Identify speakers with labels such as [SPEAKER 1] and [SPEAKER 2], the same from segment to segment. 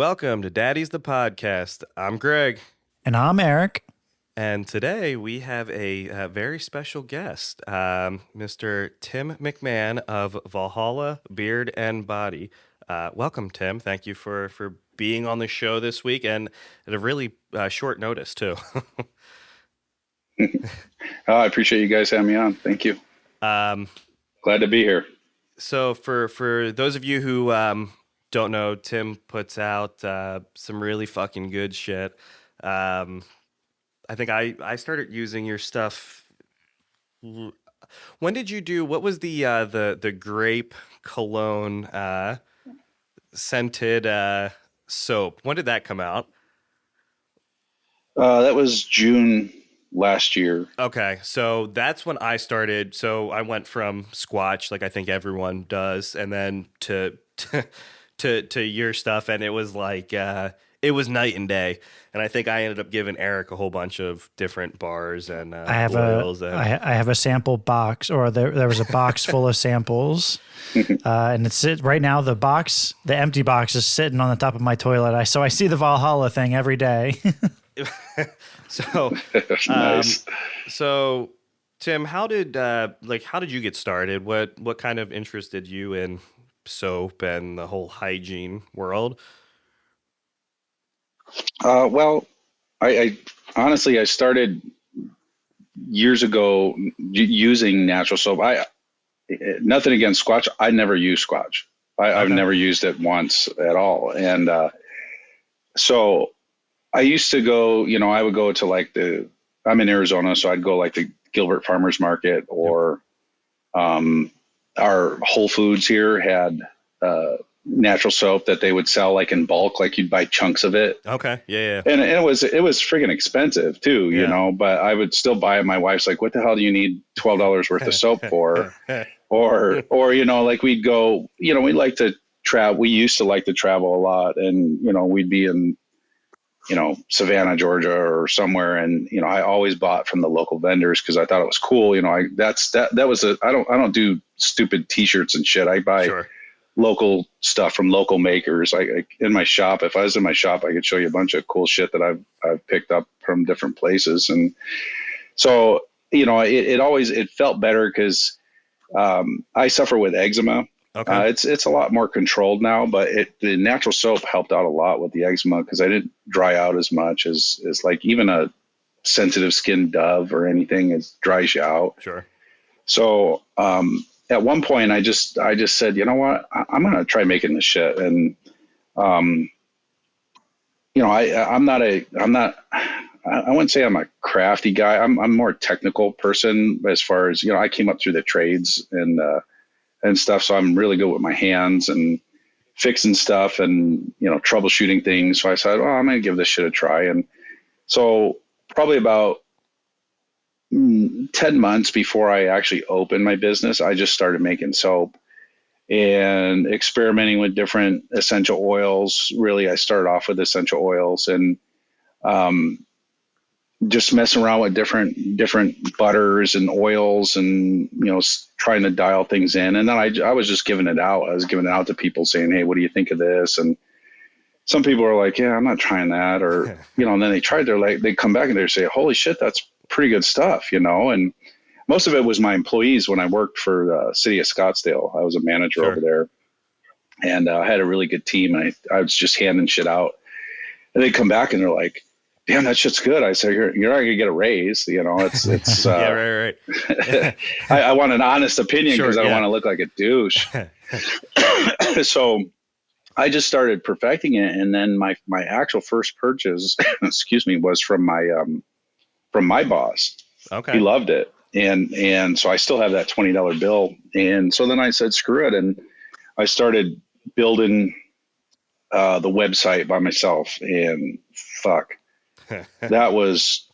[SPEAKER 1] Welcome to Daddies the podcast. I'm Greg.
[SPEAKER 2] And I'm Eric.
[SPEAKER 1] And today we have a very special guest, Mr. Tim McMahon of Valhalla, Beard and Body. Welcome, Tim. Thank you for being on the show this week and at a really short notice, too.
[SPEAKER 3] I appreciate you guys having me on. Thank you. Glad to be here.
[SPEAKER 1] So for those of you who don't know, Tim puts out some really fucking good shit. I think I started using your stuff. When did you do? What was the grape cologne scented soap? When did that come out?
[SPEAKER 3] That was June last year.
[SPEAKER 1] Okay, so that's when I started. So I went from Squatch, like I think everyone does, and then to your stuff, and it was like it was night and day. And I think I ended up giving Eric a whole bunch of different bars and
[SPEAKER 2] I have
[SPEAKER 1] oils.
[SPEAKER 2] I have a sample box, or there was a box full of samples, and it's right now. The empty box is sitting on the top of my toilet. So I see the Valhalla thing every day.
[SPEAKER 1] So
[SPEAKER 3] Nice.
[SPEAKER 1] So Tim, how did you get started? What kind of interested you in soap and the whole hygiene world?
[SPEAKER 3] Well, I honestly, I started years ago using natural soap. Nothing against Squatch. I never used Squatch. I've never used it once at all. And so I used to go, I would go to I'm in Arizona, so I'd go like the Gilbert Farmers Market or our Whole Foods here had natural soap that they would sell like in bulk, like you'd buy chunks of it.
[SPEAKER 1] Okay. Yeah.
[SPEAKER 3] And it was friggin' expensive too, but I would still buy it. My wife's like, what the hell do you need $12 worth of soap for? or, like we'd go, we like to travel. We used to like to travel a lot, and, we'd be in, Savannah, Georgia or somewhere. And, I always bought from the local vendors cause I thought it was cool. I don't do stupid t-shirts and shit. I buy local stuff from local makers. I in my shop, if I was in my shop, I could show you a bunch of cool shit that I've picked up from different places. And so, it felt better because I suffer with eczema.
[SPEAKER 1] Okay.
[SPEAKER 3] It's a lot more controlled now, but the natural soap helped out a lot with the eczema because I didn't dry out as much as like even a sensitive skin Dove or anything. It dries you out.
[SPEAKER 1] Sure. So
[SPEAKER 3] at one point I just said, you know what, I'm going to try making this shit. And, I wouldn't say I'm a crafty guy. I'm more technical person as far as, I came up through the trades and stuff. So I'm really good with my hands and fixing stuff and, troubleshooting things. So I said, well, I'm going to give this shit a try. And so probably about 10 months before I actually opened my business, I just started making soap and experimenting with different essential oils. Really, I started off with essential oils and just messing around with different butters and oils and, trying to dial things in. And then I was just giving it out. I was giving it out to people saying, hey, what do you think of this? And some people are like, yeah, I'm not trying that. Or, and then they tried, they come back and they say, holy shit, that's pretty good stuff, and most of it was my employees when I worked for the city of Scottsdale. I was a manager over there, and I had a really good team. And I was just handing shit out, and they come back and they're like, damn, that shit's good. I said, you're not gonna get a raise. It's
[SPEAKER 1] yeah, right.
[SPEAKER 3] I want an honest opinion because I don't want to look like a douche. So I just started perfecting it. And then my actual first purchase, was from my boss.
[SPEAKER 1] Okay.
[SPEAKER 3] He loved it. And so I still have that $20 bill. And so then I said, screw it. And I started building the website by myself, and fuck, that was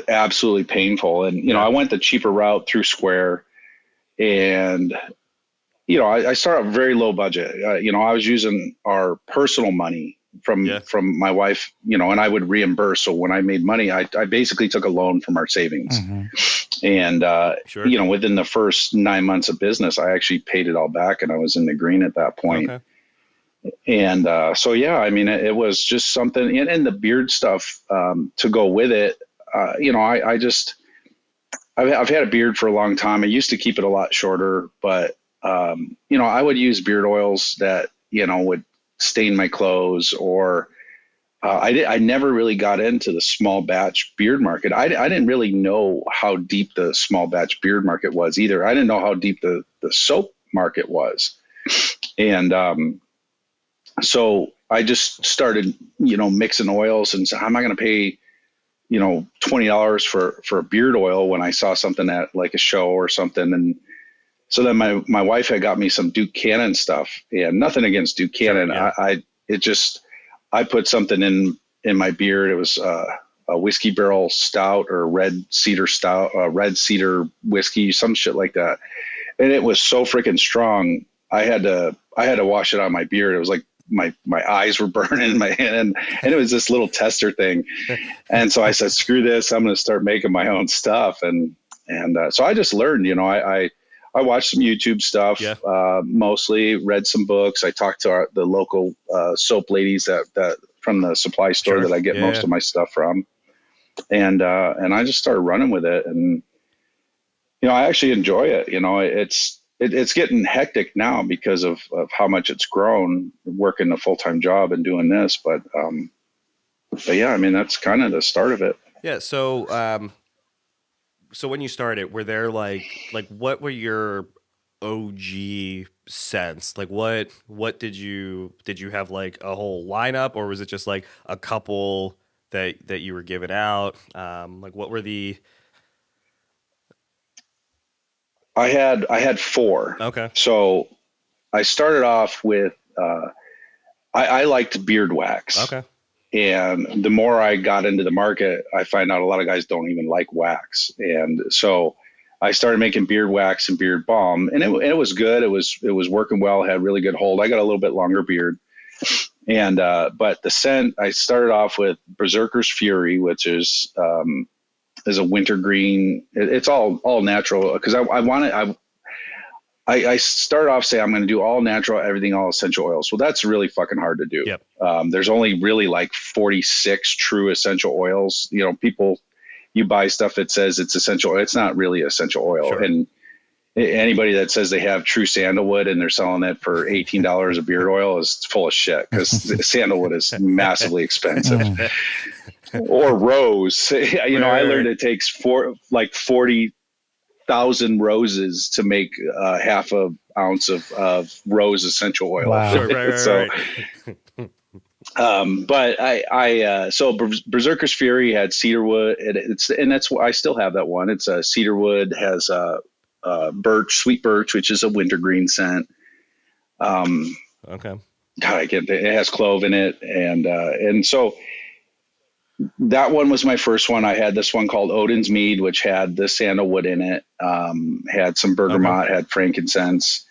[SPEAKER 3] absolutely painful. And, I went the cheaper route through Square, and, I started very low budget. I was using our personal money from my wife, and I would reimburse. So when I made money, I basically took a loan from our savings. And, within the first 9 months of business, I actually paid it all back, and I was in the green at that point. Okay. And so yeah, I mean, it was just something, and the beard stuff to go with it. You know, I just I've had a beard for a long time. I used to keep it a lot shorter, but you know, I would use beard oils that would stain my clothes, or I never really got into the small batch beard market. I didn't really know how deep the small batch beard market was either. I didn't know how deep the soap market was, and so I just started mixing oils and said, how am I going to pay $20 for a beard oil when I saw something at like a show or something. And so then my wife had got me some Duke Cannon stuff, and nothing against Duke Cannon.
[SPEAKER 1] Sure, yeah.
[SPEAKER 3] I put something in my beard. It was a whiskey barrel stout or red cedar stout, red cedar whiskey, some shit like that. And it was so freaking strong. I had to wash it on my beard. It was like my eyes were burning in my hand, and it was this little tester thing. And so I said, screw this, I'm going to start making my own stuff. And so I just learned, I watched some YouTube stuff,
[SPEAKER 1] Yeah.
[SPEAKER 3] Mostly read some books. I talked to the local soap ladies that from the supply store
[SPEAKER 1] Sure.
[SPEAKER 3] that I get most of my stuff from. And I just started running with it. And, I actually enjoy it. It's getting hectic now because of how much it's grown, working a full-time job and doing this. But yeah, I mean, that's kind of the start of it.
[SPEAKER 1] Yeah. So, so when you started, were there like what were your OG scents? Like what did you have like a whole lineup, or was it just like a couple that you were giving out? Like what were the?
[SPEAKER 3] I had four.
[SPEAKER 1] Okay.
[SPEAKER 3] So I started off with I liked beard wax.
[SPEAKER 1] Okay.
[SPEAKER 3] And the more I got into the market, I find out a lot of guys don't even like wax. And so I started making beard wax and beard balm, and it was good. It was working well, had really good hold. I got a little bit longer beard. And but the scent, I started off with Berserker's Fury, which is a wintergreen. It's all natural because I started off saying I'm going to do all natural, everything, all essential oils. Well, that's really fucking hard to do.
[SPEAKER 1] Yep.
[SPEAKER 3] There's only really like 46 true essential oils. You buy stuff that says it's essential oil. It's not really essential oil.
[SPEAKER 1] Sure.
[SPEAKER 3] And anybody that says they have true sandalwood and they're selling it for $18 a beard oil is full of shit, because sandalwood is massively expensive. Or rose. I learned it takes 40,000 roses to make half an ounce of rose essential oil.
[SPEAKER 2] Wow.
[SPEAKER 1] Sure, right.
[SPEAKER 3] But so Berserker's Fury had cedarwood, and that's why I still have that one. It's a cedarwood, has birch, sweet birch, which is a wintergreen scent.
[SPEAKER 1] Okay.
[SPEAKER 3] God, it has clove in it, and so that one was my first one. I had this one called Odin's Mead, which had the sandalwood in it, had some bergamot, had frankincense,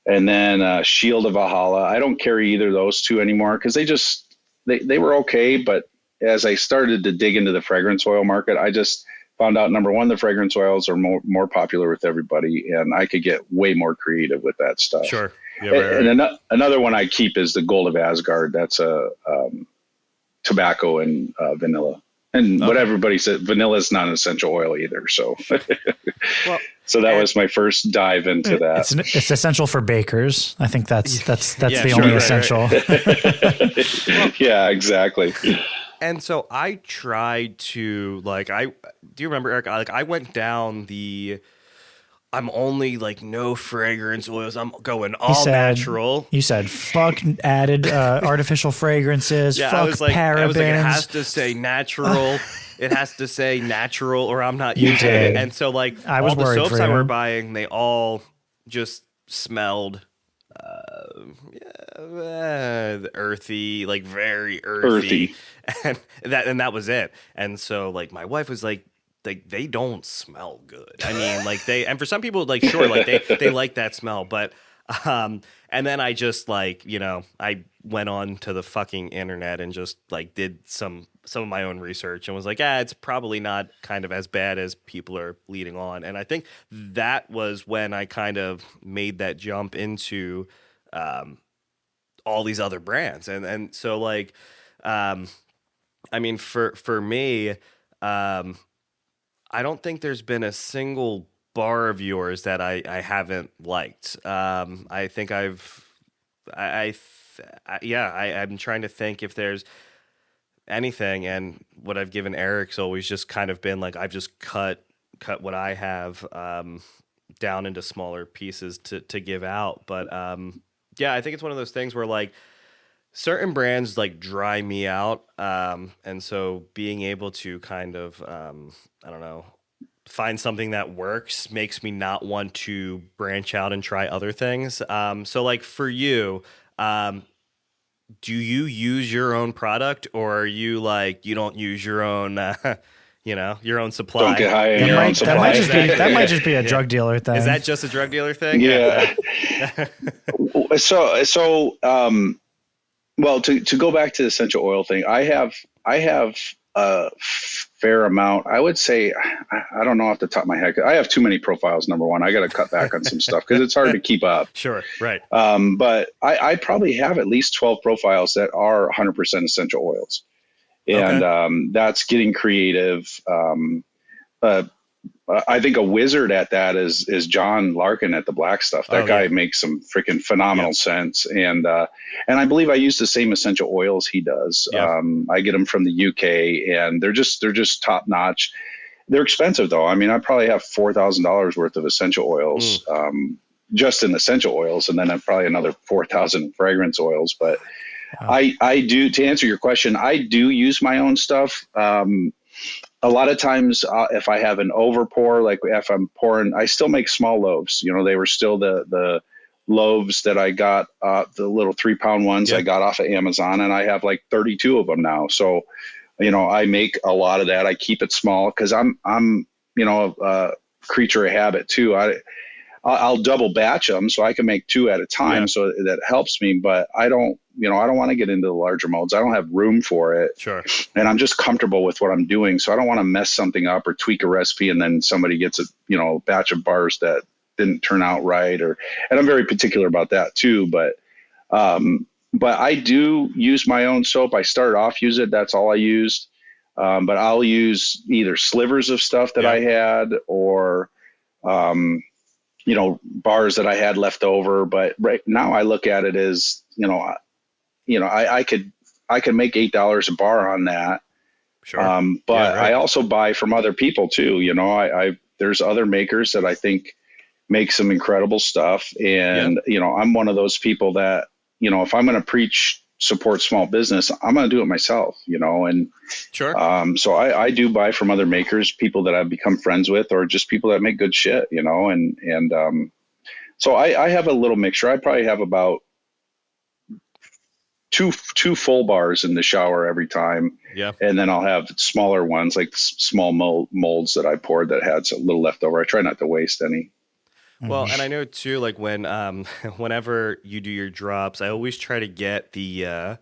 [SPEAKER 3] and then Shield of Valhalla. I don't carry either of those two anymore because they were okay. But as I started to dig into the fragrance oil market, I just found out, number one, the fragrance oils are more popular with everybody, and I could get way more creative with that stuff.
[SPEAKER 1] Sure. Yeah, right.
[SPEAKER 3] And another one I keep is the Gold of Asgard. That's a tobacco and vanilla. And what everybody said, vanilla is not an essential oil either. So, so that was my first dive into that.
[SPEAKER 2] It's essential for bakers. I think that's
[SPEAKER 1] Yeah,
[SPEAKER 2] the
[SPEAKER 1] sure,
[SPEAKER 2] only
[SPEAKER 1] right,
[SPEAKER 2] essential.
[SPEAKER 3] Yeah, exactly.
[SPEAKER 1] And so I tried to do you remember, Eric? I went down I'm only like no fragrance oils. I'm going all natural.
[SPEAKER 2] You said fuck added artificial fragrances.
[SPEAKER 1] Yeah,
[SPEAKER 2] fuck parabens.
[SPEAKER 1] I was like, it has to say natural. It has to say natural, or I'm not using it. And so
[SPEAKER 2] I was
[SPEAKER 1] all the
[SPEAKER 2] worried
[SPEAKER 1] soaps
[SPEAKER 2] for
[SPEAKER 1] I
[SPEAKER 2] you.
[SPEAKER 1] were buying, they all just smelled earthy, like very earthy. And that was it. And so my wife was like, they don't smell good. I mean, and for some people, sure, they like that smell, but and then I just I went on to the fucking internet and just did some of my own research and was like, it's probably not kind of as bad as people are leading on. And I think that was when I kind of made that jump into all these other brands. And so like, I mean, for me, I don't think there's been a single bar of yours that I haven't liked. I think I'm trying to think if there's anything, and what I've given Eric's always just kind of been like, I've just cut what I have down into smaller pieces to give out. But yeah, I think it's one of those things where like certain brands like dry me out. And so being able to kind of, I don't know, find something that works makes me not want to branch out and try other things. So like for you, do you use your own product, or are you like, you don't use your own, your own supply?
[SPEAKER 3] Don't get high in your own supply.
[SPEAKER 2] That might just be a drug dealer thing.
[SPEAKER 1] Is that just a drug dealer thing?
[SPEAKER 3] Yeah. Well, to go back to the essential oil thing, I have a fair amount. I would say, I don't know off the top of my head. I have too many profiles. Number one, I got to cut back on some stuff because it's hard to keep up.
[SPEAKER 1] Sure, right.
[SPEAKER 3] But I probably have at least 12 profiles that are 100% essential oils, and that's getting creative. I think a wizard at that is John Larkin at the Black Stuff. That guy makes some freaking phenomenal scents, and I believe I use the same essential oils he does. I get them from the UK, and they're just top notch. They're expensive though. I mean, I probably have $4,000 worth of essential oils, just in essential oils, and then I probably another 4,000 fragrance oils. But I do, to answer your question, I do use my own stuff. A lot of times, if I have an over pour, like if I'm pouring, I still make small loaves. They were still the loaves that I got, the little 3-pound ones I got off of Amazon, and I have like 32 of them now. So, I make a lot of that. I keep it small because I'm a creature of habit too. I'll double batch them so I can make 2 at a time. So that helps me, but I don't want to get into the larger molds. I don't have room for it.
[SPEAKER 1] Sure.
[SPEAKER 3] And I'm just comfortable with what I'm doing. So I don't want to mess something up or tweak a recipe, and then somebody gets a batch of bars that didn't turn out right. And I'm very particular about that too. But I do use my own soap. I started off use it. That's all I used. But I'll use either slivers of stuff that I had, or bars that I had left over. But right now I look at it as, I could make $8 a bar on that.
[SPEAKER 1] Sure.
[SPEAKER 3] But I also buy from other people too. There's other makers that I think make some incredible stuff. And, I'm one of those people that, if I'm going to preach support small business, I'm going to do it myself, and
[SPEAKER 1] sure.
[SPEAKER 3] So I do buy from other makers, people that I've become friends with, or just people that make good shit, and so I have a little mixture. I probably have about two full bars in the shower every time.
[SPEAKER 1] Yeah. And
[SPEAKER 3] then I'll have smaller ones, like small molds that I poured that had a little left over. I try not to waste any.
[SPEAKER 1] Well, and I know too, like when, whenever you do your drops, I always try to get the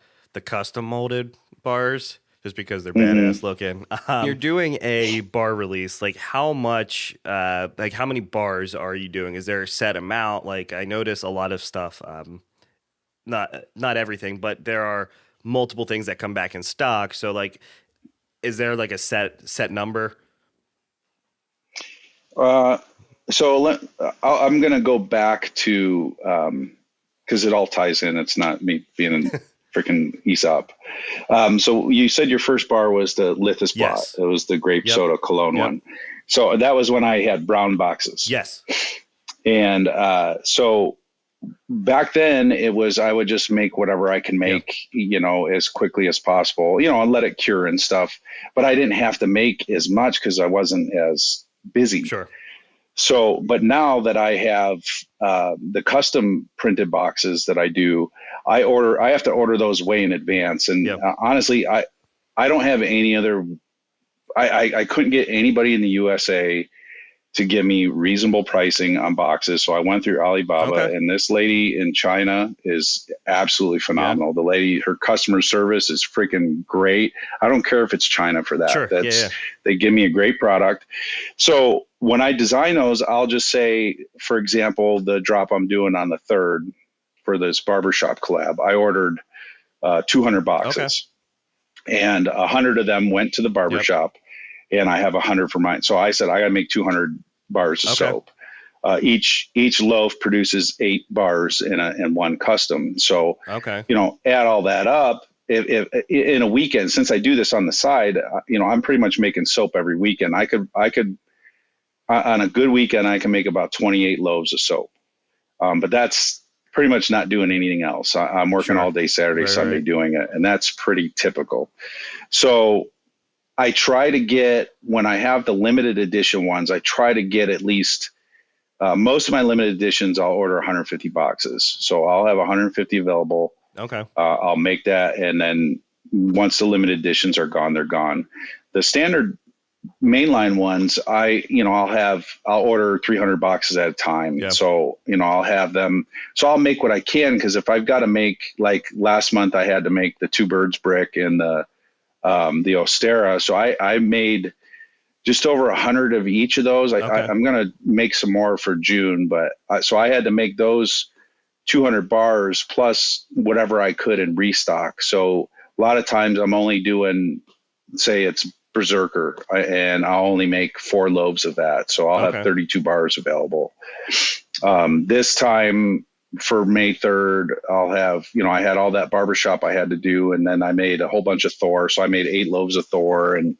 [SPEAKER 1] custom molded bars, just because they're badass looking. You're doing a bar release. Like how many bars are you doing? Is there a set amount? Like I notice a lot of stuff, not everything, but there are multiple things that come back in stock. So like, is there like a set number?
[SPEAKER 3] So I'm going to go back to, because it all ties in. It's not me being a freaking Aesop. So you said your first bar was the Lithus Blot.
[SPEAKER 1] Yes.
[SPEAKER 3] It was the grape soda cologne one. So that was when I had brown boxes.
[SPEAKER 1] Yes.
[SPEAKER 3] And so back then I would just make whatever I can make, as quickly as possible, and let it cure and stuff. But I didn't have to make as much because I wasn't as busy.
[SPEAKER 1] Sure.
[SPEAKER 3] So, but now that I have the custom printed boxes that I do, I have to order those way in advance. And honestly, I don't have any other, I couldn't get anybody in the USA to give me reasonable pricing on boxes. So I went through Alibaba, and this lady in China is absolutely phenomenal. The lady, her customer service is freaking great. I don't care if it's China for that.
[SPEAKER 1] Sure.
[SPEAKER 3] They give me a great product. So when I design those, I'll just say, for example, the drop I'm doing on the 3rd, for this barbershop collab. I ordered 200 boxes, and 100 of them went to the barbershop, and I have 100 for mine. So I said, I got to make 200 bars of soap. Each loaf produces 8 bars in one custom. So, add all that up. If in a weekend, since I do this on the side, I'm pretty much making soap every weekend. I could on a good weekend, I can make about 28 loaves of soap. But that's pretty much not doing anything else. I'm working all day Saturday, Sunday doing it, and that's pretty typical. So I try to get, when I have the limited edition ones, I try to get at least most of my limited editions. I'll order 150 boxes, so I'll have 150 available. I'll make that, and then once the limited editions are gone, they're gone. The standard mainline ones, I'll order 300 boxes at a time. So, I'll have them. So I'll make what I can, because if I've got to make, like last month, I had to make the 2 birds brick and the Ostera. So I made just over 100 of each of those. I'm going to make some more for June, but so I had to make those 200 bars plus whatever I could in restock. So a lot of times I'm only doing, say it's Berserker, and I'll only make 4 loaves of that. So I'll have 32 bars available. This time for May 3rd, I'll have, I had all that barbershop I had to do, and then I made a whole bunch of Thor. So I made 8 loaves of Thor. And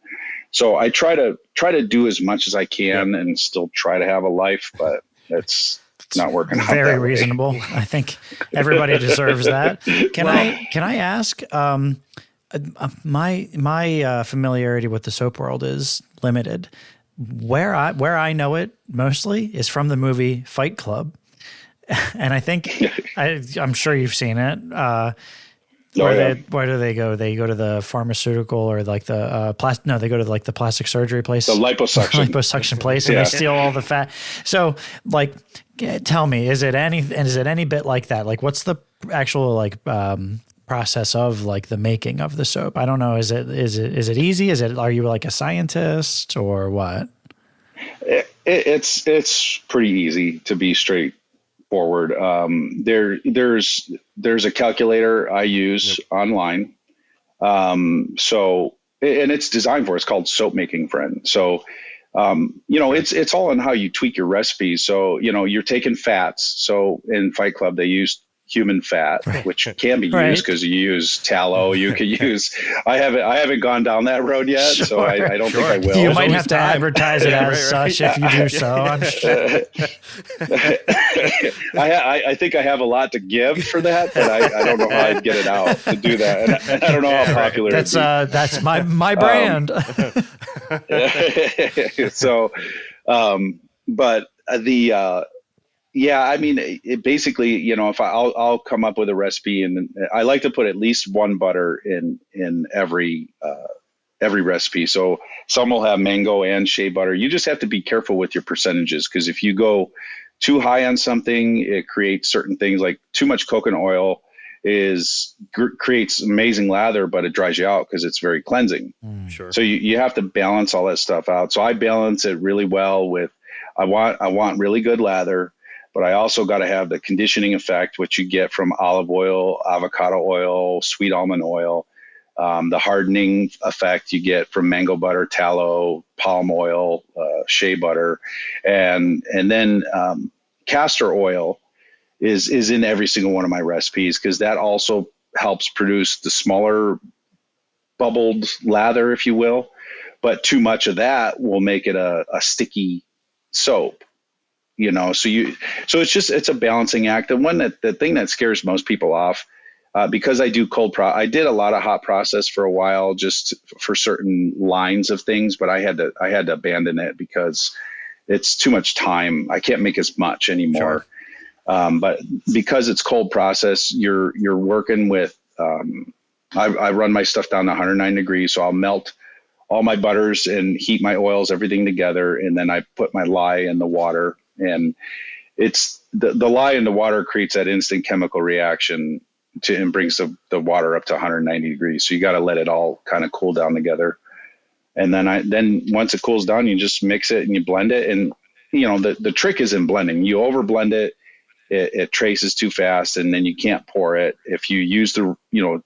[SPEAKER 3] so I try to do as much as I can and still try to have a life, but it's not working out.
[SPEAKER 2] Very reasonable. I think everybody deserves that. Can I ask, my familiarity with the soap world is limited. Where I know it mostly is from the movie Fight Club, and I think I'm sure you've seen it. Where do they go? They go to the pharmaceutical, or like the they go to like the plastic surgery place,
[SPEAKER 3] the liposuction
[SPEAKER 2] place, and they steal all the fat. So, like, tell me, is it any bit like that? Like, what's the actual process of like the making of the soap? I don't know. Is it easy? Are you like a scientist or what?
[SPEAKER 3] It's pretty easy, to be straightforward. There's a calculator I use online. So, and it's designed for, it's called Soap Making Friend. So, it's all in how you tweak your recipes. So, you're taking fats. So in Fight Club, they use human fat, which can be used because you use tallow. You could use. I haven't gone down that road yet, so I don't think I will.
[SPEAKER 2] You might have to advertise it as such if you do so. I'm sure.
[SPEAKER 3] I think I have a lot to give for that, but I don't know how I'd get it out to do that, and I don't know how popular.
[SPEAKER 2] That's my brand.
[SPEAKER 3] So, but the. Yeah, I mean, it basically, if I'll come up with a recipe, and I like to put at least 1 butter in every recipe. So some will have mango and shea butter. You just have to be careful with your percentages, because if you go too high on something, it creates certain things. Like too much coconut oil creates amazing lather, but it dries you out because it's very cleansing.
[SPEAKER 1] Sure.
[SPEAKER 3] So you have to balance all that stuff out. So I balance it really well with, I want really good lather, but I also got to have the conditioning effect, which you get from olive oil, avocado oil, sweet almond oil, the hardening effect you get from mango butter, tallow, palm oil, shea butter, and then castor oil is in every single one of my recipes, because that also helps produce the smaller bubbled lather, if you will. But too much of that will make it a sticky soap. So it's a balancing act. The thing that scares most people off, because I do I did a lot of hot process for a while, just for certain lines of things, but I had to abandon it because it's too much time. I can't make as much anymore. Sure. But because it's cold process, you're working with, I run my stuff down to 109 degrees. So I'll melt all my butters and heat my oils, everything together. And then I put my lye in the water. And it's the lye in the water creates that instant chemical reaction and brings the water up to 190 degrees. So you got to let it all kind of cool down together. And then once it cools down, you just mix it and you blend it. And the trick is in blending. You over blend it, it traces too fast, and then you can't pour it. If you use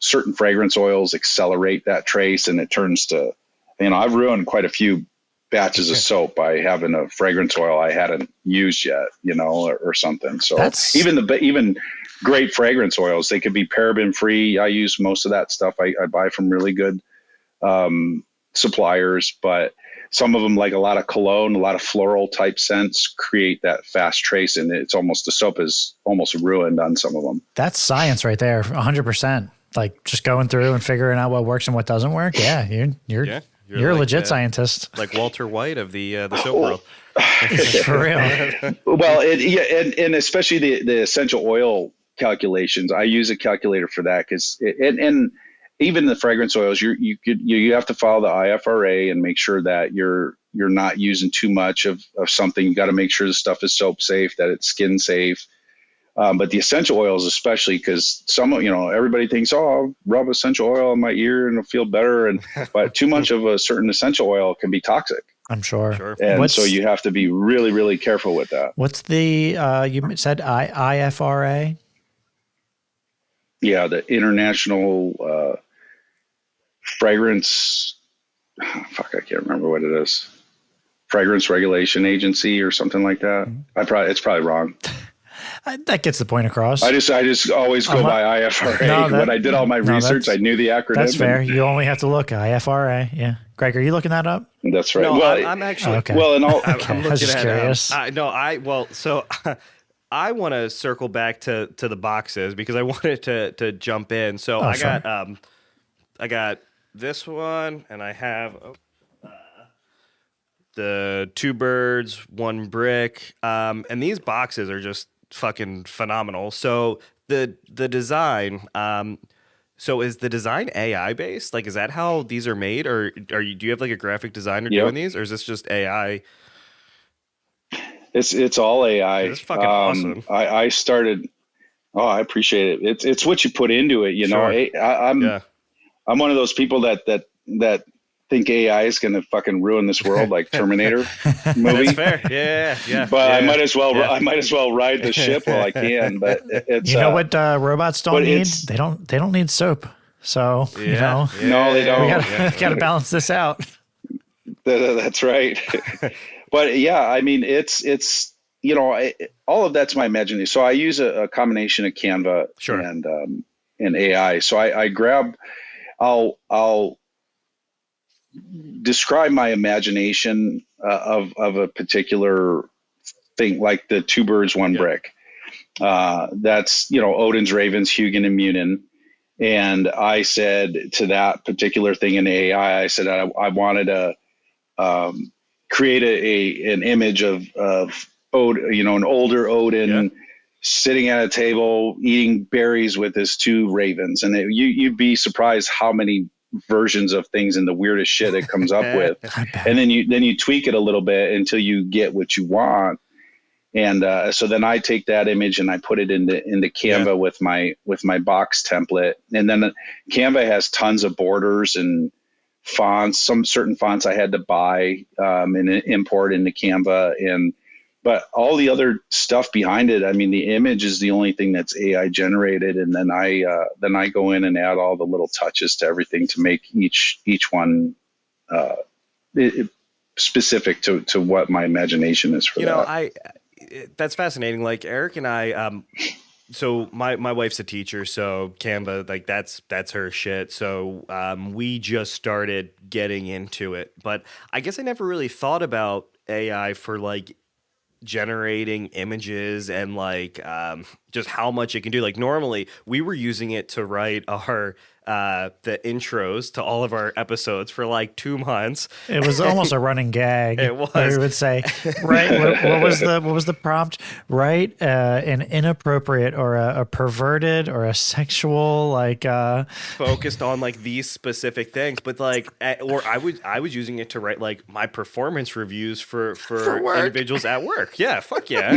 [SPEAKER 3] certain fragrance oils accelerate that trace, and it turns to, I've ruined quite a few batches of soap by having a fragrance oil I hadn't used yet, or something. So even great fragrance oils, they could be paraben free. I use most of that stuff. I buy from really good suppliers, but some of them, like a lot of cologne, a lot of floral type scents, create that fast trace, and the soap is almost ruined on some of them.
[SPEAKER 2] That's science right there, 100%. Like just going through and figuring out what works and what doesn't work. Yeah, you're a
[SPEAKER 1] like,
[SPEAKER 2] legit scientist,
[SPEAKER 1] like Walter White of the soap world.
[SPEAKER 2] For real.
[SPEAKER 3] Well, and especially the essential oil calculations. I use a calculator for that because and even the fragrance oils, you have to follow the IFRA and make sure that you're not using too much of something. You got to make sure the stuff is soap safe, that it's skin safe. But the essential oils, especially, because everybody thinks, oh, I'll rub essential oil on my ear and it'll feel better. But too much of a certain essential oil can be toxic.
[SPEAKER 2] I'm sure.
[SPEAKER 3] And so you have to be really, really careful with that.
[SPEAKER 2] What's the, you said IFRA?
[SPEAKER 3] Yeah, the International Fragrance, I can't remember what it is. Fragrance Regulation Agency or something like that. It's probably wrong.
[SPEAKER 2] That gets the point across.
[SPEAKER 3] I just always go by IFRA. When I did all my research, I knew the acronym.
[SPEAKER 2] That's fair. You only have to look IFRA. Yeah. Greg, are you looking that up?
[SPEAKER 3] That's right.
[SPEAKER 1] No, well, I'm actually.
[SPEAKER 2] Okay.
[SPEAKER 3] Well, and
[SPEAKER 2] I'm looking at curious.
[SPEAKER 1] So I want to circle back to the boxes because I wanted to jump in. So I got this one, and I have the 2 birds, 1 brick, and these boxes are just fucking phenomenal. So the design, so is the design AI based? Like, is that how these are made, or do you have like a graphic designer doing these, or is this just AI?
[SPEAKER 3] It's all AI.
[SPEAKER 1] It's fucking awesome.
[SPEAKER 3] I started. Oh, I appreciate it. It's what you put into it.
[SPEAKER 1] Sure.
[SPEAKER 3] I'm one of those people that think AI is going to fucking ruin this world, like Terminator movie.
[SPEAKER 1] That's fair. Yeah.
[SPEAKER 3] But I might as well ride the ship while I can. But it's
[SPEAKER 2] what robots don't need? They don't need soap. So
[SPEAKER 3] no, they don't.
[SPEAKER 2] We gotta balance this out.
[SPEAKER 3] That's right. But yeah, I mean, it's all of that's my imagination. So I use a combination of Canva and AI. So I grab, I'll describe my imagination of a particular thing, like the 2 birds, 1 brick. That's Odin's ravens, Hugin and Munin. And I said to that particular thing in AI, I said I wanted to create an image of Odin, an older Odin sitting at a table eating berries with his 2 ravens, and you'd be surprised how many versions of things and the weirdest shit it comes up with. And then you tweak it a little bit until you get what you want. And so then I take that image and I put it into Canva with my box template. And then Canva has tons of borders and fonts. Some certain fonts I had to buy and import into Canva, but all the other stuff behind it, I mean, the image is the only thing that's AI generated, and then I go in and add all the little touches to everything to make each one specific to what my imagination is for that.
[SPEAKER 1] That's fascinating. Like Eric and I, so my wife's a teacher, so Canva, like that's her shit. So we just started getting into it, but I guess I never really thought about AI for like generating images and like just how much it can do. Like normally we were using it to write our the intros to all of our episodes for like 2 months.
[SPEAKER 2] It was almost a running gag.
[SPEAKER 1] It was.
[SPEAKER 2] We would say, right? What was the prompt? Write an inappropriate or a perverted or a sexual
[SPEAKER 1] focused on like these specific things, but like, or I was using it to write like my performance reviews for individuals at work. Yeah, fuck yeah.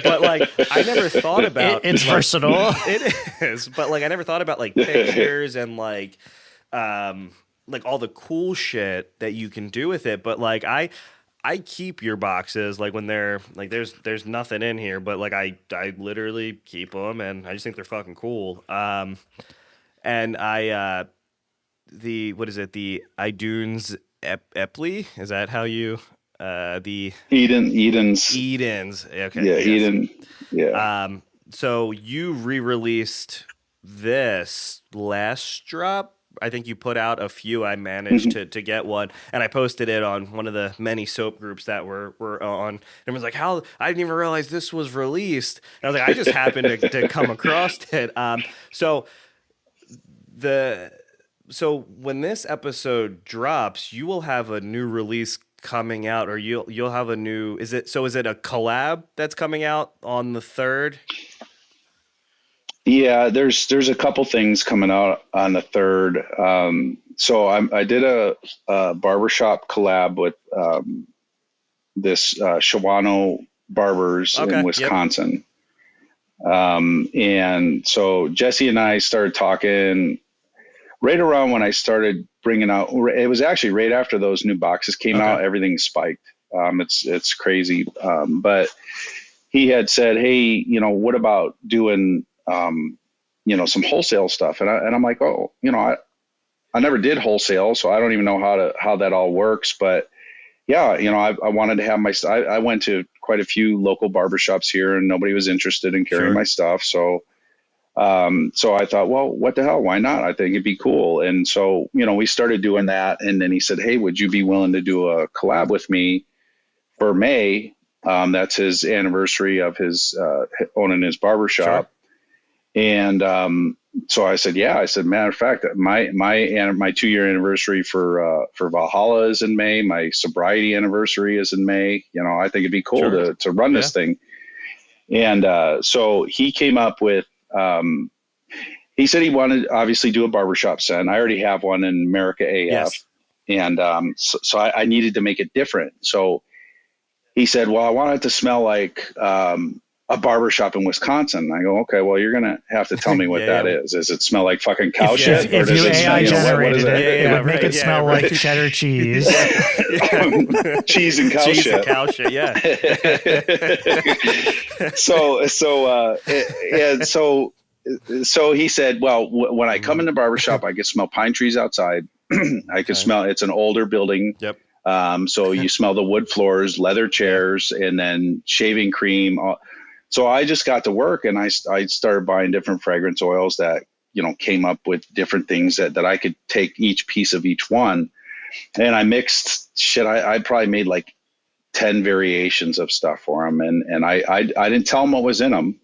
[SPEAKER 1] But like, I never thought about
[SPEAKER 2] it's versatile.
[SPEAKER 1] It is, but like, I never thought about like pictures and like all the cool shit that you can do with it. But like I keep your boxes like when they're like there's nothing in here, but like I literally keep them, and I just think they're fucking cool. And the what is it, the iTunes Epley, is that how you the
[SPEAKER 3] Eden's.
[SPEAKER 1] Okay,
[SPEAKER 3] Yeah,
[SPEAKER 1] yes.
[SPEAKER 3] Eden. Yeah.
[SPEAKER 1] So you re-released this last drop. I think you put out a few. I managed to get one, and I posted it on one of the many soap groups that we're on. And it was like, "How? I didn't even realize this was released." And I was like, "I just happened to come across it." So the so when this episode drops, you will have a new release coming out, or you'll have a new. Is it a collab that's coming out on the 3rd?
[SPEAKER 3] Yeah, there's a couple things coming out on the 3rd. So I did a barbershop collab with this Shawano Barbers in Wisconsin. And so Jesse and I started talking right around when I started bringing out. It was actually right after those new boxes came out. Everything spiked. It's crazy. But he had said, "Hey, what about doing some wholesale stuff?" And I'm like, "Oh, I never did wholesale, so I don't even know how that all works." But yeah, I wanted to have my I went to quite a few local barbershops here, and nobody was interested in carrying my stuff. So I thought, well, what the hell? Why not? I think it'd be cool. And so, we started doing that. And then he said, "Hey, would you be willing to do a collab with me for May?" That's his anniversary of his owning his barbershop. Sure. And so I said, yeah. I said, matter of fact, my 2-year anniversary for Valhalla is in May. My sobriety anniversary is in May. I think it'd be cool to run this thing. And so he came up with. He said he wanted to obviously do a barbershop scent. I already have one in America AF. Yes. And so I needed to make it different. So he said, well, I want it to smell like a barbershop in Wisconsin. I go, okay, well, you're going to have to tell me what that is. Does it smell like fucking cow shit?
[SPEAKER 2] If you AI generated it would make it smell like cheddar cheese.
[SPEAKER 3] Cheese and cow shit.
[SPEAKER 1] Cow shit, yeah.
[SPEAKER 3] So he said, well, when I come in the barbershop, I can smell pine trees outside. I can smell, it's an older building.
[SPEAKER 1] Yep.
[SPEAKER 3] So you smell the wood floors, leather chairs, and then shaving cream. So I just got to work, and I started buying different fragrance oils that, came up with different things that I could take each piece of each one. And I mixed shit. I probably made like 10 variations of stuff for him. And I didn't tell him what was in them.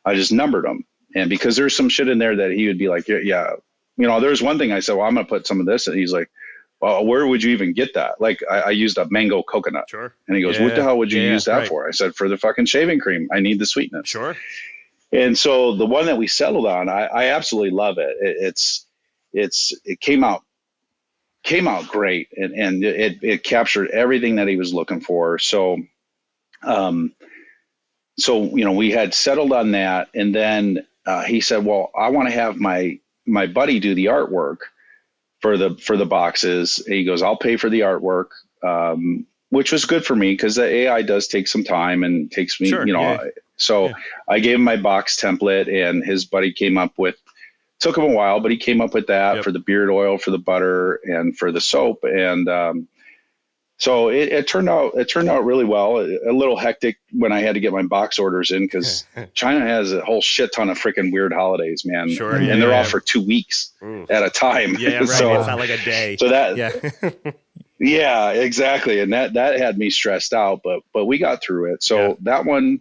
[SPEAKER 3] I just numbered them. And because there's some shit in there that he would be like, yeah. There's one thing I said, well, I'm going to put some of this. And he's like, well, where would you even get that? Like I used a mango coconut.
[SPEAKER 1] Sure.
[SPEAKER 3] And he goes, what the hell would you use that for? I said, for the fucking shaving cream. I need the sweetness.
[SPEAKER 1] Sure.
[SPEAKER 3] And so the one that we settled on, I absolutely love it. It came out great, and it captured everything that he was looking for. So, we had settled on that, and then he said, well, I want to have my buddy do the artwork for the boxes. And he goes, I'll pay for the artwork, which was good for me because the AI does take some time and takes me, I gave him my box template, and his buddy came up with, took him a while, but he came up with that for the beard oil, for the butter, and for the soap. And so it turned out really well. A little hectic when I had to get my box orders in because China has a whole shit ton of freaking weird holidays, man.
[SPEAKER 1] Sure,
[SPEAKER 3] and they're all for 2 weeks at a time.
[SPEAKER 1] Yeah, right.
[SPEAKER 3] So,
[SPEAKER 1] it's not like a day.
[SPEAKER 3] So that, yeah, exactly. And that had me stressed out, but we got through it. So that one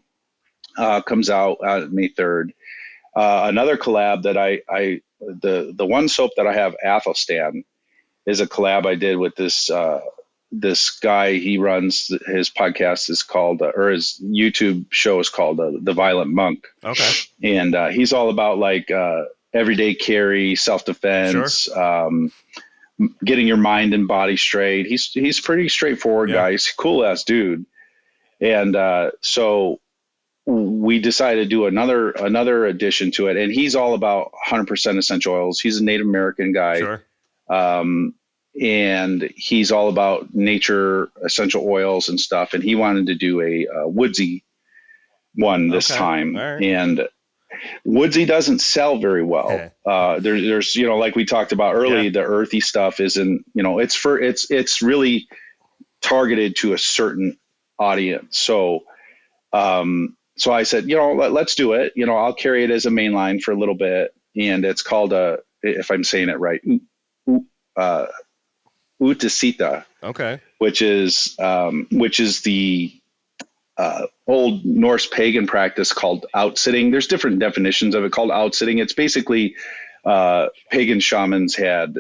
[SPEAKER 3] comes out May 3rd. Another collab that the one soap that I have, Athelstan, is a collab I did with this guy. He runs his podcast is called, or his YouTube show is called The Violent Monk.
[SPEAKER 1] Okay.
[SPEAKER 3] And he's all about like everyday carry, self-defense, getting your mind and body straight. He's pretty straightforward guy. He's a cool ass dude. And so we decided to do another addition to it. And he's all about 100% essential oils. He's a Native American guy.
[SPEAKER 1] Sure.
[SPEAKER 3] and he's all about nature, essential oils and stuff. And he wanted to do a woodsy one this
[SPEAKER 1] Okay.
[SPEAKER 3] time.
[SPEAKER 1] All right.
[SPEAKER 3] And woodsy doesn't sell very well. There's, like we talked about early, the earthy stuff isn't, it's really targeted to a certain audience. So, so I said, let's do it. I'll carry it as a main line for a little bit. And it's called if I'm saying it right, Utasita,
[SPEAKER 1] Okay.
[SPEAKER 3] which is the old Norse pagan practice called outsitting. There's different definitions of it called outsitting. It's basically pagan shamans had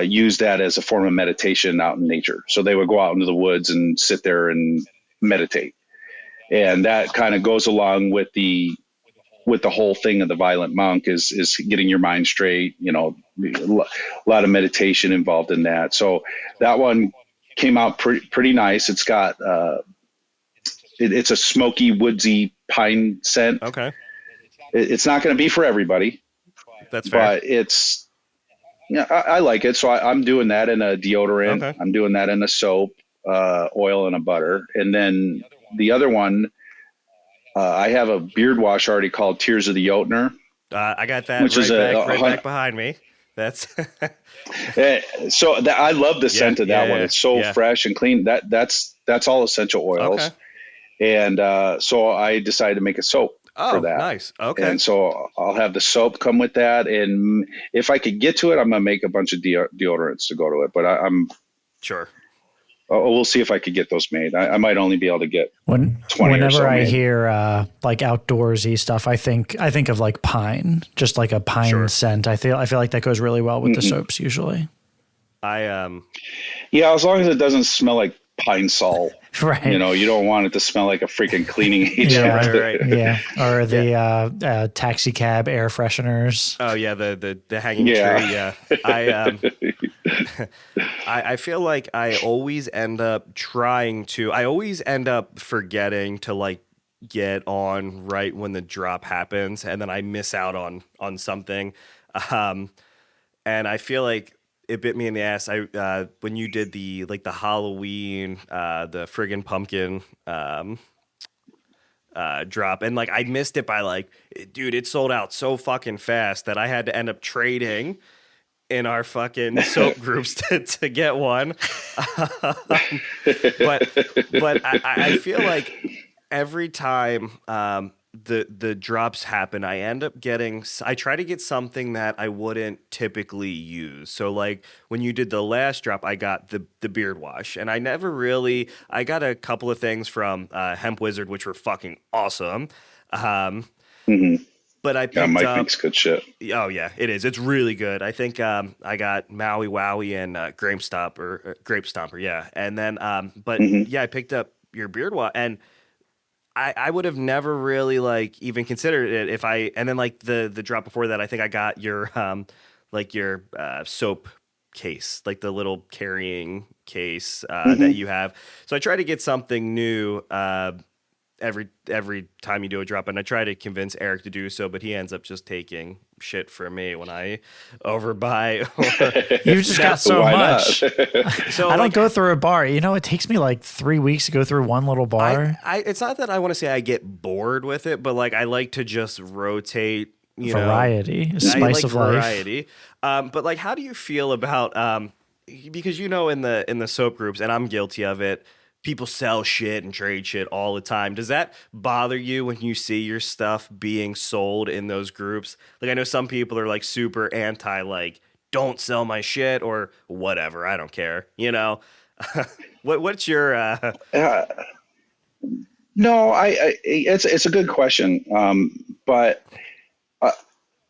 [SPEAKER 3] used that as a form of meditation out in nature. So they would go out into the woods and sit there and meditate. And that kind of goes along with the whole thing of the violent monk is getting your mind straight, a lot of meditation involved in that. So that one came out pretty nice. It's got, it's a smoky, woodsy pine scent.
[SPEAKER 1] Okay.
[SPEAKER 3] It's not going to be for everybody.
[SPEAKER 1] That's fair.
[SPEAKER 3] But it's, I like it. So I'm doing that in a deodorant.
[SPEAKER 1] Okay.
[SPEAKER 3] I'm doing that in a soap, oil, and a butter. And then the other one, I have a beard wash already called Tears of the Jotner.
[SPEAKER 1] I got that
[SPEAKER 3] which is
[SPEAKER 1] right back behind me. That's
[SPEAKER 3] so I love the scent of that one. It's so fresh and clean. That's all essential oils.
[SPEAKER 1] Okay.
[SPEAKER 3] And so I decided to make a soap for that.
[SPEAKER 1] Nice. Okay.
[SPEAKER 3] And so I'll have the soap come with that. And if I could get to it, I'm going to make a bunch of deodorants to go to it. But I'm
[SPEAKER 1] sure.
[SPEAKER 3] We'll see if I could get those made. I might only be able to get 20
[SPEAKER 2] whenever
[SPEAKER 3] or so
[SPEAKER 2] I
[SPEAKER 3] made.
[SPEAKER 2] hear like outdoorsy stuff, I think of like pine, just like a pine scent. I feel like that goes really well with the soaps usually.
[SPEAKER 3] Yeah, as long as it doesn't smell like pine sol.
[SPEAKER 2] Right.
[SPEAKER 3] You don't want it to smell like a freaking cleaning agent.
[SPEAKER 2] Yeah,
[SPEAKER 1] right.
[SPEAKER 2] Yeah. Or the taxi cab air fresheners.
[SPEAKER 1] Oh yeah, the hanging tree. Yeah. I feel like I always end up forgetting to like get on right when the drop happens, and then I miss out on something. And I feel like it bit me in the ass. When you did the Halloween, the friggin' pumpkin drop, and like I missed it by dude, it sold out so fucking fast that I had to end up trading in our fucking soap groups to get one. But I feel like every time the drops happen, I end up I try to get something that I wouldn't typically use. So like when you did the last drop, I got the beard wash, and I got a couple of things from Hemp Wizard, which were fucking awesome. But I picked
[SPEAKER 3] Mike
[SPEAKER 1] up,
[SPEAKER 3] makes good shit.
[SPEAKER 1] Oh yeah, it is. It's really good. I think I got Maui Wowie and Grape Stomper. Yeah, and then I picked up your beard wash, and I would have never really even considered it if I. And then the drop before that, I think I got your your soap case, like the little carrying case that you have. So I try to get something new every time you do a drop, and I try to convince Eric to do so, but he ends up just taking shit from me when I overbuy.
[SPEAKER 2] You've just got so much.
[SPEAKER 1] So
[SPEAKER 2] I don't go through a bar. It takes me like 3 weeks to go through one little bar.
[SPEAKER 1] It's not that I want to say I get bored with it, but I like to just rotate.
[SPEAKER 2] Variety, spice of
[SPEAKER 1] variety. But how do you feel about because in the soap groups, and I'm guilty of it, people sell shit and trade shit all the time. Does that bother you when you see your stuff being sold in those groups? I know some people are super anti, don't sell my shit or whatever. I don't care. What's your?
[SPEAKER 3] No, it's a good question. But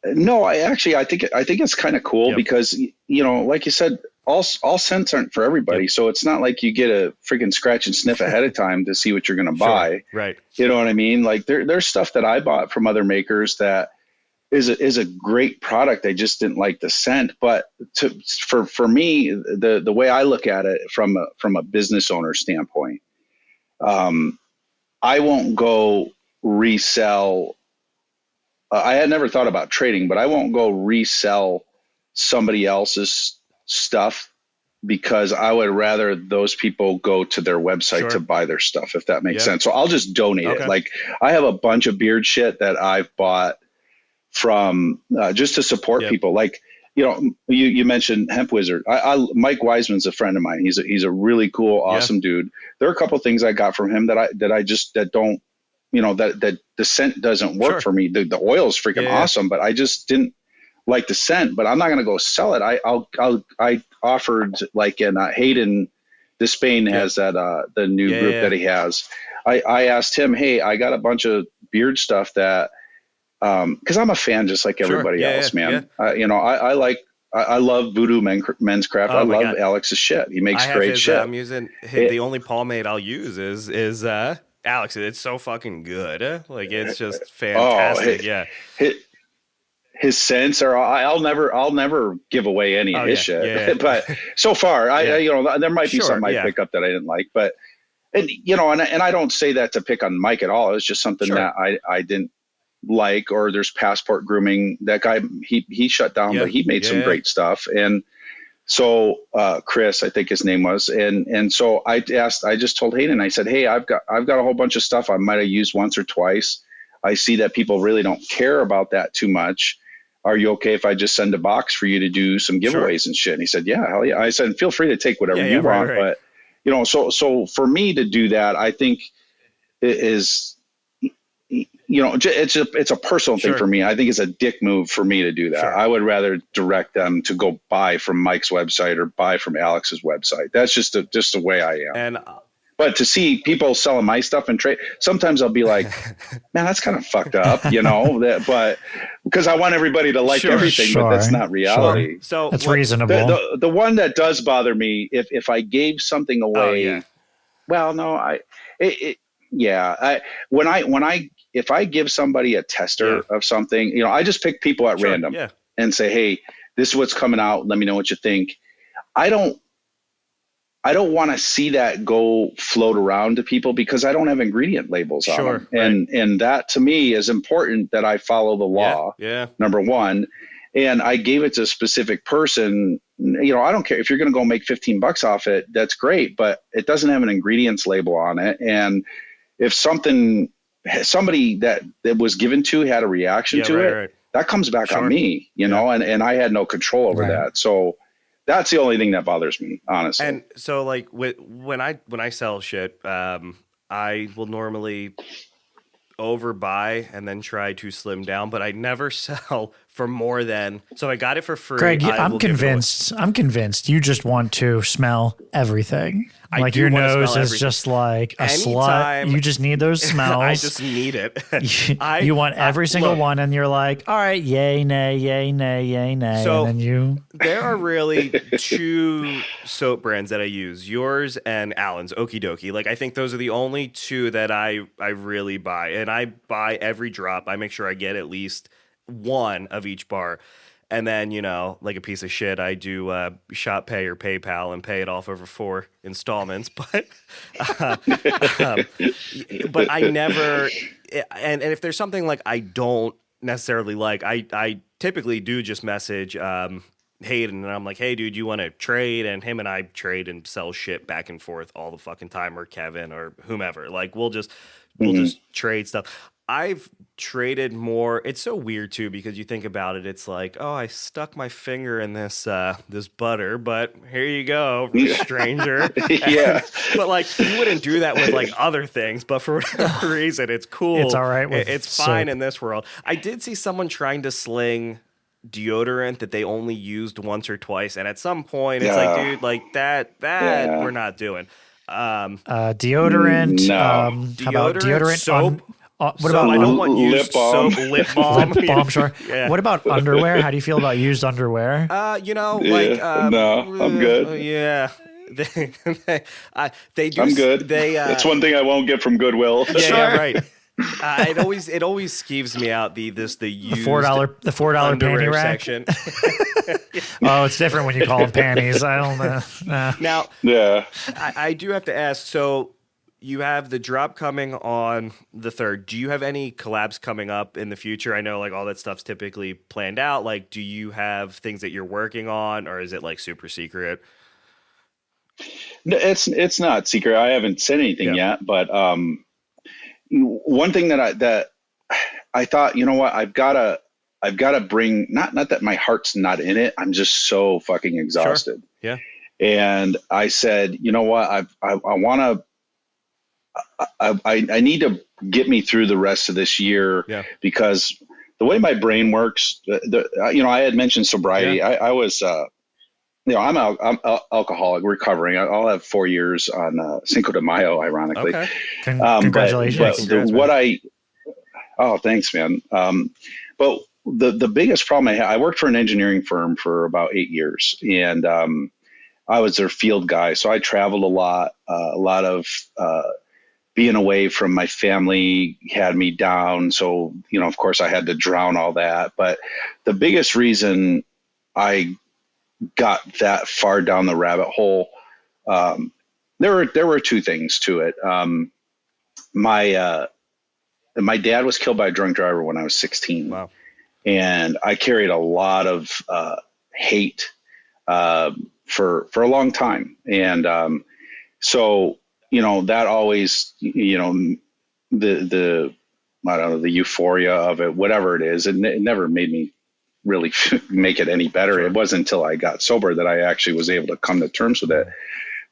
[SPEAKER 3] no, I think it's kind of cool because like you said, all scents aren't for everybody. Yep. So it's not like you get a freaking scratch and sniff ahead of time to see what you're going to buy.
[SPEAKER 1] Sure. Right.
[SPEAKER 3] You know what I mean? There's stuff that I bought from other makers that is a great product. I just didn't like the scent. But for me, the way I look at it from a business owner standpoint, I won't go resell. I had never thought about trading, but I won't go resell somebody else's stuff because I would rather those people go to their website
[SPEAKER 1] Sure.
[SPEAKER 3] to buy their stuff, if that makes
[SPEAKER 1] Yeah.
[SPEAKER 3] sense. So I'll just donate
[SPEAKER 1] Okay.
[SPEAKER 3] it. Like I have a bunch of beard shit that I've bought from just to support
[SPEAKER 1] Yep.
[SPEAKER 3] people. Like, you mentioned Hemp Wizard. Mike Wiseman's a friend of mine. He's a really cool, awesome dude. There are a couple of things I got from him that don't, that the scent doesn't work
[SPEAKER 1] Sure.
[SPEAKER 3] for me. The oil is freaking awesome, but I just didn't like the scent. But I'm not going to go sell it. I offered, like, in Hayden Despain has that the new group that he has. I asked him, hey, I got a bunch of beard stuff that, because I'm a fan just like everybody else, man. I love Voodoo Men's Craft. I love God. Alex's shit. He makes great shit.
[SPEAKER 1] I'm using the only pomade I'll use is Alex. It's so fucking good. Like, it's just fantastic.
[SPEAKER 3] His scents are. I'll never give away any of his shit. Yeah. But so far, there might be some I pick up that I didn't like, but and I don't say that to pick on Mike at all. It's just something that I didn't like. Or there's Passport Grooming. That guy, he shut down, but he made some great stuff. And so Chris, I think his name was, and so I just told Hayden, I said, hey, I've got a whole bunch of stuff I might have used once or twice. I see that people really don't care about that too much. Are you okay if I just send a box for you to do some giveaways and shit? And he said, yeah, hell yeah. I said, feel free to take whatever you want. Right. But so for me to do that, I think it is, it's a personal thing for me. I think it's a dick move for me to do that. I would rather direct them to go buy from Mike's website or buy from Alex's website. That's just the way I am.
[SPEAKER 1] And
[SPEAKER 3] but to see people selling my stuff and trade, sometimes I'll be like, man, that's kind of fucked up, but because I want everybody to like everything, but that's not reality.
[SPEAKER 2] So that's reasonable.
[SPEAKER 3] The one that does bother me, if I gave something away, if I give somebody a tester of something, I just pick people at random and say, hey, this is what's coming out. Let me know what you think. I don't want to see that go float around to people because I don't have ingredient labels on them. Right. And that to me is important that I follow the law. Number one. And I gave it to a specific person. I don't care if you're going to go make $15 off it. That's great, but it doesn't have an ingredients label on it. And if somebody that was given to had a reaction to it, that comes back on me, and I had no control over that. So that's the only thing that bothers me, honestly.
[SPEAKER 1] And so, like, when I sell shit, I will normally overbuy and then try to slim down, but I never sell for more than. So I got it for free.
[SPEAKER 2] Greg, I'm convinced you just want to smell everything. Like your nose is just like a slut. You just need those smells.
[SPEAKER 1] I just need it.
[SPEAKER 2] You want every single one, and you're like, all right, yay, nay, yay, nay, yay, nay.
[SPEAKER 1] So
[SPEAKER 2] and then
[SPEAKER 1] there are really two soap brands that I use, yours and Allen's, Okie Dokie. Like, I think those are the only two that I really buy. And I buy every drop. I make sure I get at least one of each bar. And then, like a piece of shit, I do Shop Pay or PayPal and pay it off over 4 installments. But but I never, and if there's something like I don't necessarily like, I typically do just message Hayden, and I'm like, hey, dude, you want to trade? And him and I trade and sell shit back and forth all the fucking time, or Kevin or whomever. Like, we'll just trade stuff. I've traded more. It's so weird too, because you think about it, it's like, oh, I stuck my finger in this butter, but here you go, stranger. But like, you wouldn't do that with like other things, but for whatever reason, it's cool.
[SPEAKER 2] It's all right.
[SPEAKER 1] It's fine in this world. I did see someone trying to sling deodorant that they only used once or twice, and at some point it's like, dude, like that we're not doing.
[SPEAKER 2] Deodorant. How about deodorant?
[SPEAKER 1] Soap.
[SPEAKER 2] What about
[SPEAKER 1] I don't want used soap, lip balm.
[SPEAKER 2] Lip balm, sure. What about underwear? How do you feel about used underwear?
[SPEAKER 3] No, I'm good.
[SPEAKER 1] They do.
[SPEAKER 3] I'm good. It's one thing I won't get from Goodwill.
[SPEAKER 1] Right. It always skeeves me out the used
[SPEAKER 2] $4 panty rack
[SPEAKER 1] section.
[SPEAKER 2] Oh, it's different when you call them panties. I don't know.
[SPEAKER 1] Now, I do have to ask. So, you have the drop coming on the 3rd. Do you have any collabs coming up in the future? I know like all that stuff's typically planned out. Like, do you have things that you're working on, or is it like super secret?
[SPEAKER 3] No, it's not secret. I haven't said anything
[SPEAKER 1] Yeah.
[SPEAKER 3] yet, but one thing that I thought, you know what, I've gotta bring, not that my heart's not in it. I'm just so fucking
[SPEAKER 1] Sure.
[SPEAKER 3] exhausted.
[SPEAKER 1] Yeah.
[SPEAKER 3] And I said, you know what, I want to, I need to get me through the rest of this year,
[SPEAKER 1] Yeah.
[SPEAKER 3] because the way my brain works, you know, I had mentioned sobriety.
[SPEAKER 1] Yeah.
[SPEAKER 3] I was, you know, I'm alcoholic recovering. I'll have 4 years on Cinco de Mayo, ironically.
[SPEAKER 1] Okay.
[SPEAKER 2] Congratulations.
[SPEAKER 3] But
[SPEAKER 1] Congrats,
[SPEAKER 3] what
[SPEAKER 1] man.
[SPEAKER 3] oh, thanks, man. But the biggest problem I worked for an engineering firm for about 8 years, and I was their field guy. So I traveled a lot of being away from my family had me down. So, you know, of course I had to drown all that. But the biggest reason I got that far down the rabbit hole, um, there were two things to it. My, my dad was killed by a drunk driver when I was 16,
[SPEAKER 1] Wow.
[SPEAKER 3] and I carried a lot of hate for a long time. And so, you know, that always, you know, the I don't know, the euphoria of it, whatever it is, it never made me really make it any better.
[SPEAKER 1] Sure.
[SPEAKER 3] It wasn't until I got sober that I actually was able to come to terms with it.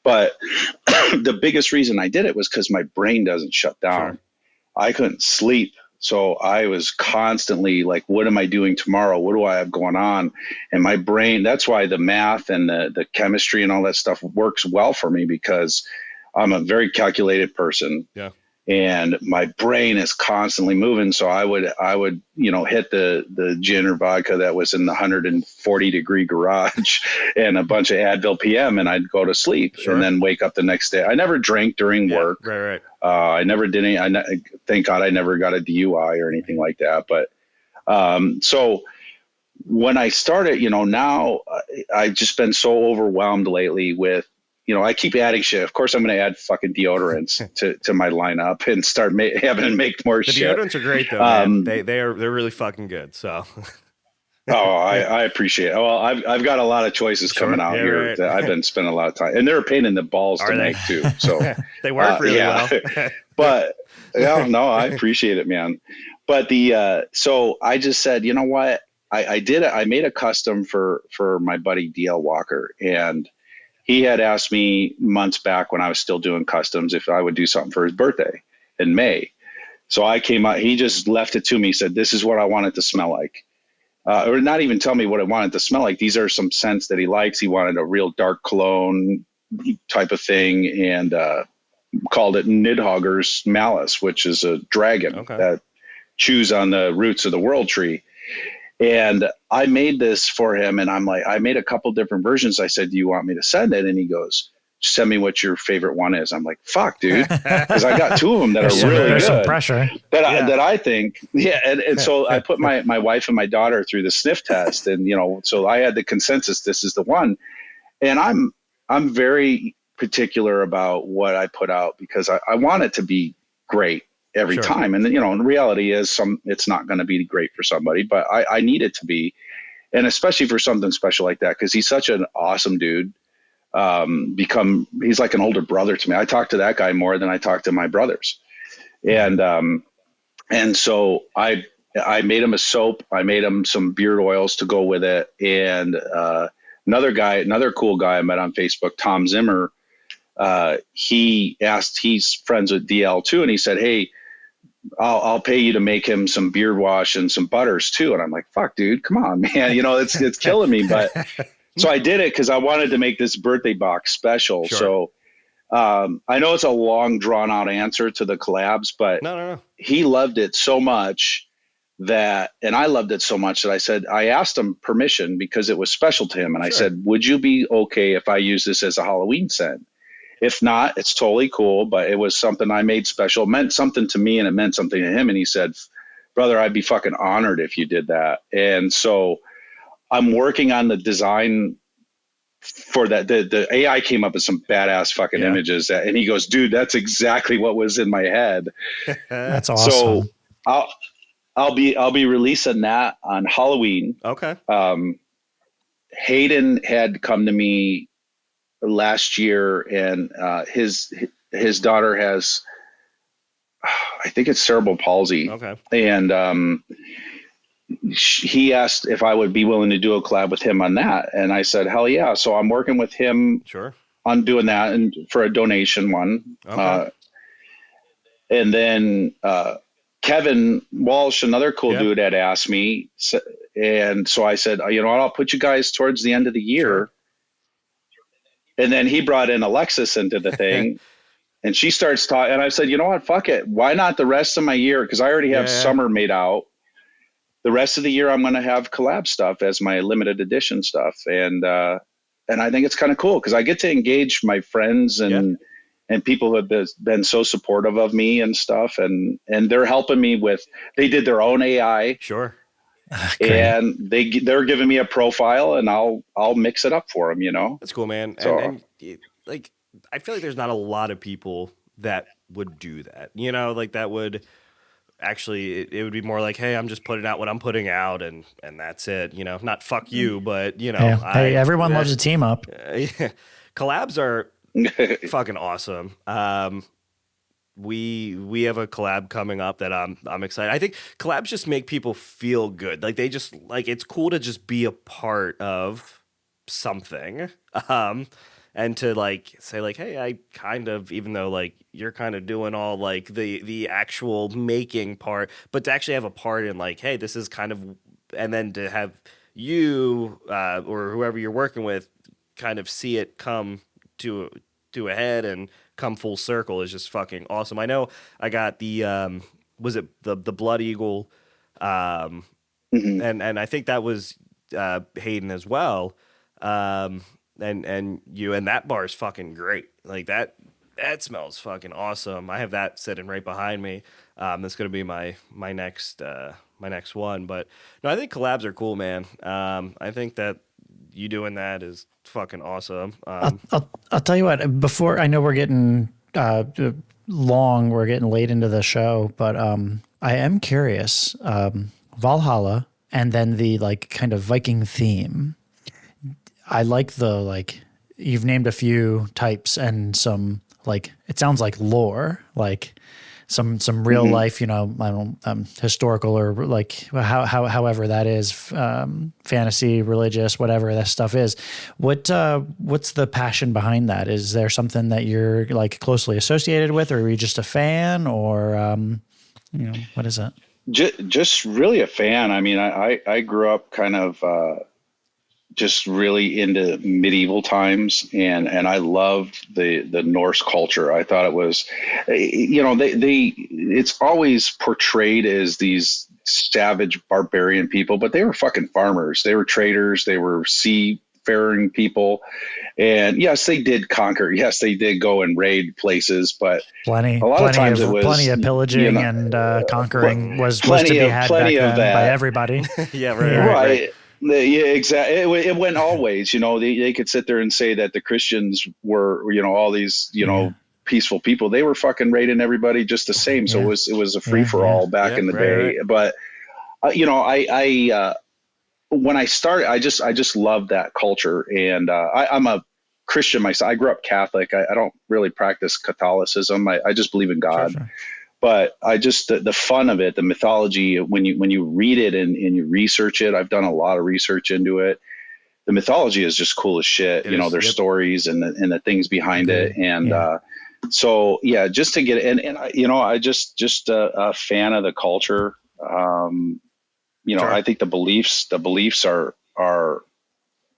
[SPEAKER 3] But the biggest reason I did it was because my brain doesn't shut down.
[SPEAKER 1] Sure.
[SPEAKER 3] I couldn't sleep. So I was constantly like, what am I doing tomorrow? What do I have going on? And my brain, that's why the math and the chemistry and all that stuff works well for me, because I'm a very calculated person.
[SPEAKER 1] Yeah.
[SPEAKER 3] And my brain is constantly moving. So I would, you know, hit the gin or vodka that was in the 140-degree garage and a bunch of Advil PM, and I'd go to sleep.
[SPEAKER 1] Sure.
[SPEAKER 3] And then wake up the next day. I never drank during work.
[SPEAKER 1] Right.
[SPEAKER 3] I never did any. Thank God I never got a DUI or anything like that. But so when I started, you know, now I've just been so overwhelmed lately with, you know, I keep adding shit. Of course, I'm going to add fucking deodorants to my lineup and start having to make more
[SPEAKER 1] The
[SPEAKER 3] shit.
[SPEAKER 1] deodorants are great though, man. They're really fucking good. So.
[SPEAKER 3] I appreciate it. Well, I've got a lot of choices coming out here.
[SPEAKER 1] Right.
[SPEAKER 3] That I've been spending a lot of time, and they're a pain in the balls to make too. So
[SPEAKER 1] they work really well.
[SPEAKER 3] But yeah, no, I appreciate it, man. But so I just said, you know what? I did it. I made a custom for my buddy DL Walker, and he had asked me months back when I was still doing customs if I would do something for his birthday in May. So I came out. He just left it to me. He said, "This is what I want it to smell like." Or not even tell me what I wanted to smell like. These are some scents that he likes. He wanted a real dark cologne type of thing, and called it Nidhogger's Malice, which is a dragon that chews on the roots of the world tree. And I made this for him, and I'm like, I made a couple different versions. I said, do you want me to send it? And he goes, send me what your favorite one is. I'm like, fuck, dude. Because I got two of them that are really
[SPEAKER 2] there's
[SPEAKER 3] good.
[SPEAKER 2] some pressure.
[SPEAKER 3] That I think, yeah. And so I put my wife and my daughter through the sniff test, and, you know, so I had the consensus, this is the one. And I'm very particular about what I put out, because I want it to be great every time. And, you know, and the reality is it's not going to be great for somebody, but I need it to be. And especially for something special like that, because he's such an awesome dude. He's like an older brother to me. I talk to that guy more than I talk to my brothers. And so I made him a soap. I made him some beard oils to go with it. And another cool guy I met on Facebook, Tom Zimmer, he's friends with DL too. And he said, hey, I'll pay you to make him some beard wash and some butters too. And I'm like, fuck, dude, come on, man. You know, it's killing me. But so I did it because I wanted to make this birthday box special. So I know it's a long drawn out answer to the collabs, but
[SPEAKER 1] no.
[SPEAKER 3] He loved it so much and I loved it so much that I asked him permission because it was special to him. And I said, would you be okay if I use this as a Halloween scent? If not, it's totally cool, but it was something I made special. It meant something to me and it meant something to him. And he said, brother, I'd be fucking honored if you did that. And so I'm working on the design for that. The AI came up with some badass fucking images and he goes, dude, that's exactly what was in my head.
[SPEAKER 2] That's awesome.
[SPEAKER 3] So I'll be releasing that on Halloween.
[SPEAKER 1] Okay.
[SPEAKER 3] Hayden had come to me last year, and his daughter has, I think it's cerebral palsy.
[SPEAKER 1] Okay.
[SPEAKER 3] And he asked if I would be willing to do a collab with him on that, and I said hell yeah. So I'm working with him
[SPEAKER 1] Sure.
[SPEAKER 3] on doing that, and for a donation one.
[SPEAKER 1] Okay.
[SPEAKER 3] And then Kevin Walsh, another cool dude, had asked me, and so I said, you know what, I'll put you guys towards the end of the year.
[SPEAKER 1] Sure.
[SPEAKER 3] And then he brought in Alexis into the thing, and she starts talking. And I said, you know what, fuck it, why not the rest of my year? Because I already have summer made out. The rest of the year, I'm going to have collab stuff as my limited edition stuff, and I think it's kind of cool because I get to engage my friends and people who have been so supportive of me and stuff, and they're helping me with. They did their own AI,
[SPEAKER 1] Sure,
[SPEAKER 3] and they're giving me a profile, and I'll mix it up for them. You know,
[SPEAKER 1] that's cool, man.
[SPEAKER 3] So,
[SPEAKER 1] and like, I feel like there's not a lot of people that would do that. You know, like that would. Actually, it would be more like, hey, I'm just putting out what I'm putting out, and that's it. You know, not fuck you, but you know,
[SPEAKER 2] hey, everyone loves a team up.
[SPEAKER 1] Collabs are fucking awesome. We have a collab coming up that I'm excited. I think collabs just make people feel good. Like they just like it's cool to just be a part of something. And to like say like, hey, I kind of, even though like you're kind of doing all like the actual making part, but to actually have a part in like, hey, this is kind of, and then to have you or whoever you're working with kind of see it come to a head and come full circle is just fucking awesome. I know I got the was it the Blood Eagle, and I think that was Hayden as well. And you, and that bar is fucking great. Like that smells fucking awesome. I have that sitting right behind me. That's gonna be my next one. But no, I think collabs are cool, man. I think that you doing that is fucking awesome.
[SPEAKER 2] I'll tell you what. Before, I know we're getting we're getting late into the show, but I am curious. Valhalla, and then the like kind of Viking theme. I like you've named a few types and some like, it sounds like lore, like some real life, you know, I don't, historical or like however that is, fantasy, religious, whatever that stuff is. What's the passion behind that? Is there something that you're like closely associated with, or are you just a fan, or, you know, what is it?
[SPEAKER 3] Just really a fan. I mean, I grew up kind of, just really into medieval times, and I loved the Norse culture. I thought it was, you know, it's always portrayed as these savage barbarian people, but they were fucking farmers. They were traders. They were seafaring people, and yes, they did conquer. Yes, they did go and raid places, but a lot of times it was
[SPEAKER 2] plenty of pillaging, you know, and conquering was to be had back then by everybody.
[SPEAKER 1] Yeah,
[SPEAKER 3] right. Yeah, exactly. It went always, you know, they could sit there and say that the Christians were, you know, all these, you know, peaceful people. They were fucking raiding everybody just the same. So it was a free for all back in the day. Right. But, you know, I when I started, I just loved that culture. And I'm a Christian myself. I grew up Catholic. I don't really practice Catholicism. I just believe in God. Sure. But I just, the fun of it, the mythology, when you read it and you research it, I've done a lot of research into it. The mythology is just cool as shit. You know, there's stories and the things behind it. And so, yeah, just to get it. And you know, I just a fan of the culture. You know, I think the beliefs are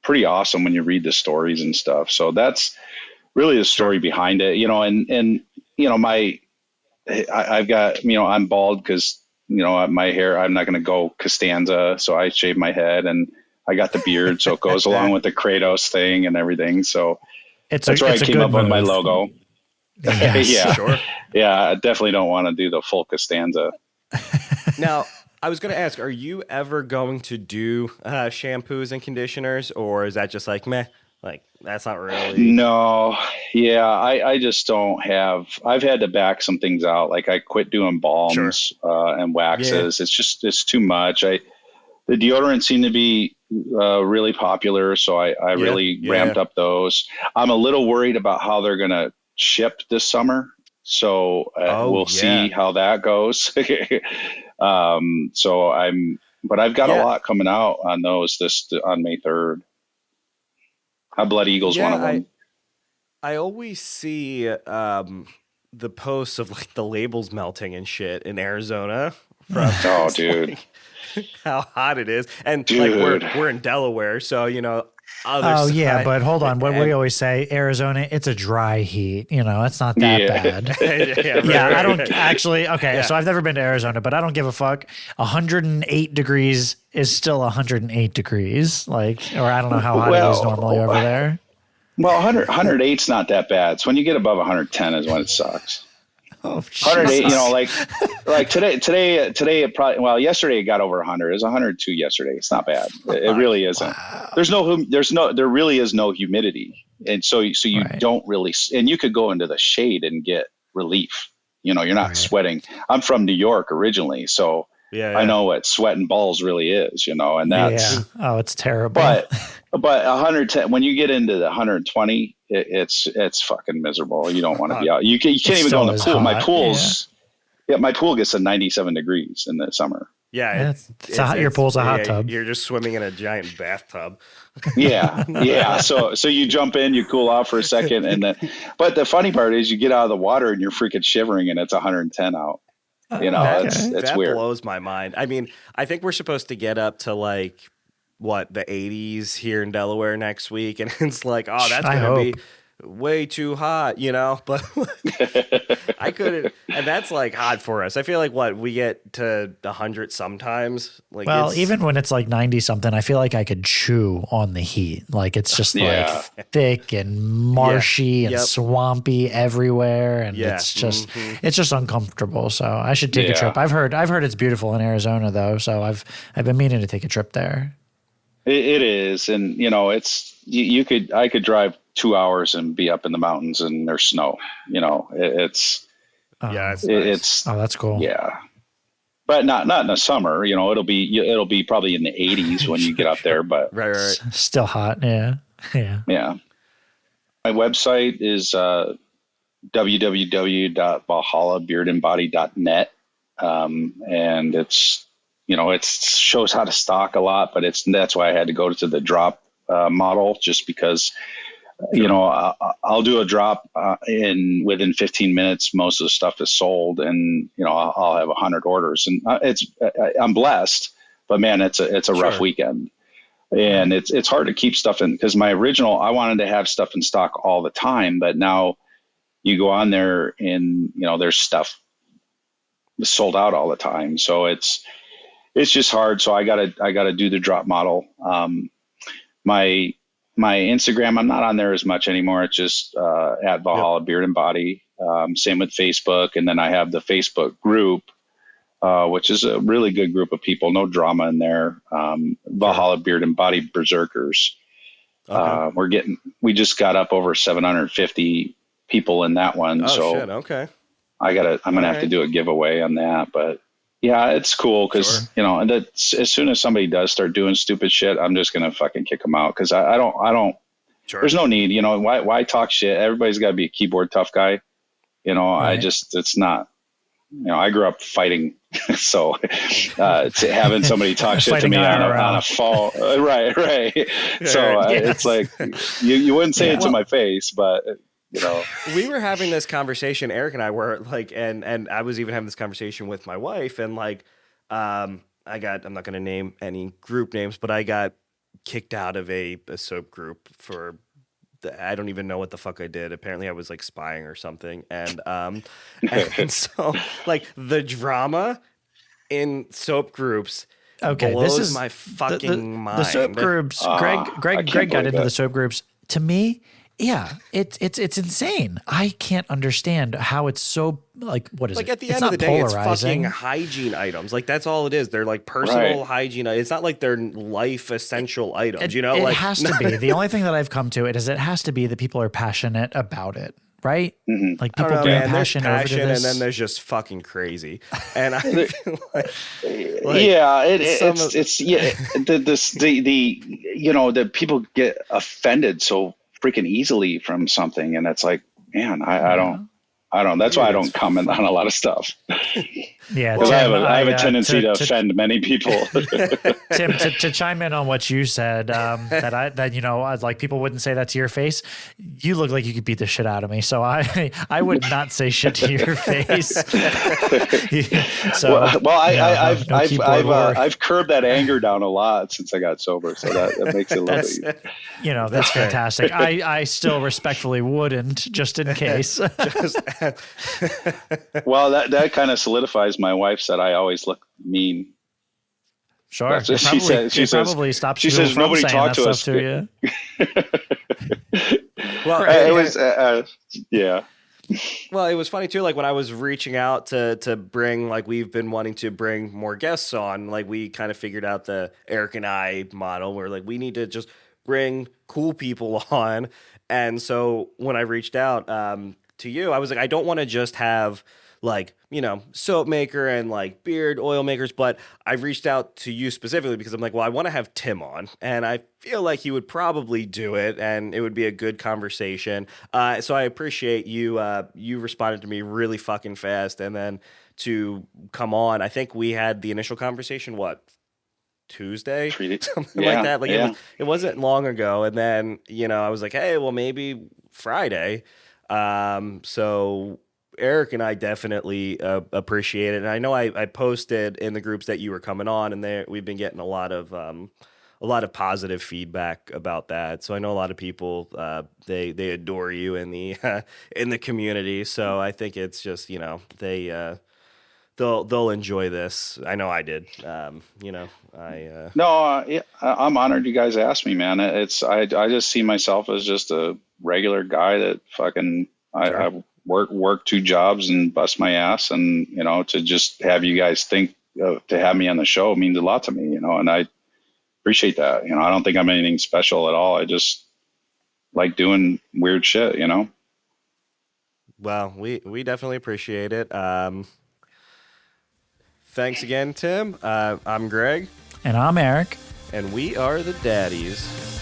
[SPEAKER 3] pretty awesome when you read the stories and stuff. So that's really the story behind it, you know, and you know, I've got, you know, I'm bald because, you know, my hair, I'm not going to go Costanza. So I shave my head, and I got the beard. So it goes along with the Kratos thing and everything. So that's where I came up with my logo.
[SPEAKER 2] Yes,
[SPEAKER 3] yeah.
[SPEAKER 1] Sure.
[SPEAKER 3] Yeah. I definitely don't want to do the full Costanza.
[SPEAKER 1] Now, I was going to ask, are you ever going to do shampoos and conditioners, or is that just like, meh? Like, that's not really.
[SPEAKER 3] No. Yeah. I just don't have, I've had to back some things out. Like I quit doing balms and waxes. Yeah. It's too much. The deodorants seem to be really popular, so I really ramped up those. I'm a little worried about how they're going to ship this summer, so we'll see how that goes. But I've got a lot coming out on those on May 3rd. Blood Eagle's one of them.
[SPEAKER 1] I always see the posts of like the labels melting and shit in Arizona. From
[SPEAKER 3] dude.
[SPEAKER 1] How hot it is. And
[SPEAKER 3] dude.
[SPEAKER 1] like we're in Delaware, so
[SPEAKER 2] but hold on. What we always say, Arizona, it's a dry heat. It's not that bad. I don't actually. Okay, so I've never been to Arizona, but I don't give a fuck. 108 degrees is still 108 degrees. Or I don't know how hot it is normally over there.
[SPEAKER 3] Well, 108's not that bad. It's when you get above 110 is when it sucks.
[SPEAKER 2] Oh,
[SPEAKER 3] 108, like today it probably, yesterday it got over 100. It was 102 yesterday. It's not bad. It really isn't. Wow. There really is no humidity. And so you don't really, and you could go into the shade and get relief. You're not sweating. I'm from New York originally, so I know what sweating balls really is, and that's,
[SPEAKER 2] it's terrible.
[SPEAKER 3] But 110, when you get into the 120, it's fucking miserable. You don't want to be out. You can't even go in the pool. Hot. My pool gets to 97 degrees in the summer.
[SPEAKER 1] Yeah,
[SPEAKER 2] your pool's a hot tub.
[SPEAKER 1] You're just swimming in a giant bathtub.
[SPEAKER 3] Yeah. So you jump in, you cool off for a second, but the funny part is you get out of the water and you're freaking shivering, and it's 110 out. It's weird.
[SPEAKER 1] That blows my mind. I mean, I think we're supposed to get up to like the 80s here in Delaware next week, and it's like, oh, that's gonna be way too hot, but I couldn't, and that's like hot for us. I feel like we get to 100 sometimes.
[SPEAKER 2] Even when it's like 90 something, I feel like I could chew on the heat. Like it's just like thick and marshy and swampy everywhere, and it's just uncomfortable. So I should take a trip. I've heard it's beautiful in Arizona though, so I've been meaning to take a trip there.
[SPEAKER 3] It is, and I could drive 2 hours and be up in the mountains and there's snow. It's
[SPEAKER 2] that's cool.
[SPEAKER 3] Yeah, but not in the summer. It'll be probably in the 80s when you get up there, but
[SPEAKER 1] right.
[SPEAKER 2] Still hot. Yeah.
[SPEAKER 3] My website is www.valhallabeardandbody.net, and it's. It shows how to stock a lot, but that's why I had to go to the drop model, just because, I'll do a drop within 15 minutes, most of the stuff is sold, and, I'll have 100 orders, and I'm blessed, but man, it's a rough weekend, and it's hard to keep stuff in, because my original, I wanted to have stuff in stock all the time, but now you go on there and, there's stuff sold out all the time. So it's just hard. So I gotta do the drop model. My Instagram, I'm not on there as much anymore. It's just at Valhalla Beard and Body. Same with Facebook, and then I have the Facebook group, which is a really good group of people. No drama in there. Valhalla Beard and Body Berserkers. Okay. We just got up over 750 people in that one.
[SPEAKER 1] Oh,
[SPEAKER 3] so
[SPEAKER 1] shit. Okay.
[SPEAKER 3] I'm gonna have to do a giveaway on that, but. Yeah, it's cool because, and as soon as somebody does start doing stupid shit, I'm just going to fucking kick them out because I don't, there's no need, why talk shit? Everybody's got to be a keyboard tough guy. It's not, I grew up fighting. So having somebody talk shit to me on a fall. Right. So it's like, you wouldn't say it to my face, but
[SPEAKER 1] we were having this conversation, Eric and I were like, and I was even having this conversation with my wife, and like, I'm not going to name any group names, but I got kicked out of a soap group for I don't even know what the fuck I did. Apparently I was like spying or something. And so like the drama in soap groups blows my fucking mind.
[SPEAKER 2] The soap groups, Greg got into the soap groups. To me, yeah, it's insane. I can't understand how it's so like what is
[SPEAKER 1] like
[SPEAKER 2] it?
[SPEAKER 1] At the end of the day, it's fucking hygiene items. Like that's all it is. They're like personal hygiene. It's not like they're life essential items.
[SPEAKER 2] It has to be. The only thing that I've come to it has to be that people are passionate about it. right?
[SPEAKER 3] Mhm.
[SPEAKER 2] Like
[SPEAKER 1] I don't
[SPEAKER 2] people
[SPEAKER 1] know,
[SPEAKER 2] bring
[SPEAKER 1] man. There's
[SPEAKER 2] passion over to
[SPEAKER 1] passion,
[SPEAKER 2] this.
[SPEAKER 1] and then there's just fucking crazy. And I feel like
[SPEAKER 3] Yeah,
[SPEAKER 1] some of
[SPEAKER 3] it's yeah, the you know, that people get offended so freaking easily from something, and it's like, man, I don't. That's why
[SPEAKER 1] dude,
[SPEAKER 3] I
[SPEAKER 1] it's
[SPEAKER 3] don't comment on
[SPEAKER 1] fun.
[SPEAKER 3] a lot of stuff
[SPEAKER 2] Yeah,
[SPEAKER 3] because
[SPEAKER 2] Tim,
[SPEAKER 3] I have a tendency to
[SPEAKER 2] to
[SPEAKER 3] offend many people.
[SPEAKER 2] Tim, to chime in on what you said, that you know, like people wouldn't say that to your face. You look like you could beat the shit out of me, so I would not say shit to your face. So,
[SPEAKER 3] well,
[SPEAKER 2] you know, no keyboard war.
[SPEAKER 3] I've curbed that anger down a lot since I got sober, so that makes it a little bit
[SPEAKER 2] That's
[SPEAKER 3] easier.
[SPEAKER 2] you know, that's fantastic. I still respectfully wouldn't, just in case.
[SPEAKER 1] Just
[SPEAKER 3] Well, that kind of solidifies my wife said I always look mean.
[SPEAKER 2] Sure,
[SPEAKER 3] That's what she said. She says
[SPEAKER 2] probably stops
[SPEAKER 3] she
[SPEAKER 2] people
[SPEAKER 3] says
[SPEAKER 2] from
[SPEAKER 3] nobody
[SPEAKER 2] saying
[SPEAKER 3] talked
[SPEAKER 2] that
[SPEAKER 3] to
[SPEAKER 2] stuff
[SPEAKER 3] us.
[SPEAKER 2] to you.
[SPEAKER 1] well,
[SPEAKER 3] It was yeah.
[SPEAKER 1] well, it was funny too. Like when I was reaching out to bring, like we've been wanting to bring more guests on. Like we kind of figured out the Eric and I model, where like we need to just bring cool people on. And so when I reached out to you, I was like, I don't want to just have like, you know, soap maker and like beard oil makers, but I reached out to you specifically because I'm like, well, I want to have Tim on, and I feel like he would probably do it, and it would be a good conversation. So I appreciate you. You responded to me really fucking fast, and then to come on, I think we had the initial conversation. What? Tuesday, something like that. Like it wasn't long ago, and then you know I was like, hey, well maybe Friday. So Eric and I definitely appreciate it, and I know I posted in the groups that you were coming on, and we've been getting a lot of positive feedback about that. So I know a lot of people they adore you in the community. So I think it's just you know they'll enjoy this. I know I did. You know,
[SPEAKER 3] No, yeah, I'm honored you guys asked me, man. I just see myself as just a regular guy that fucking
[SPEAKER 1] Sure.
[SPEAKER 3] I work two jobs and bust my ass, and you know, to just have you guys think to have me on the show means a lot to me, you know, and I appreciate that. You know, I don't think I'm anything special at all. I just like doing weird shit, you know.
[SPEAKER 1] well, we definitely appreciate it. Thanks again, Tim. I'm Greg,
[SPEAKER 2] And I'm Eric.
[SPEAKER 1] and we are the Daddies.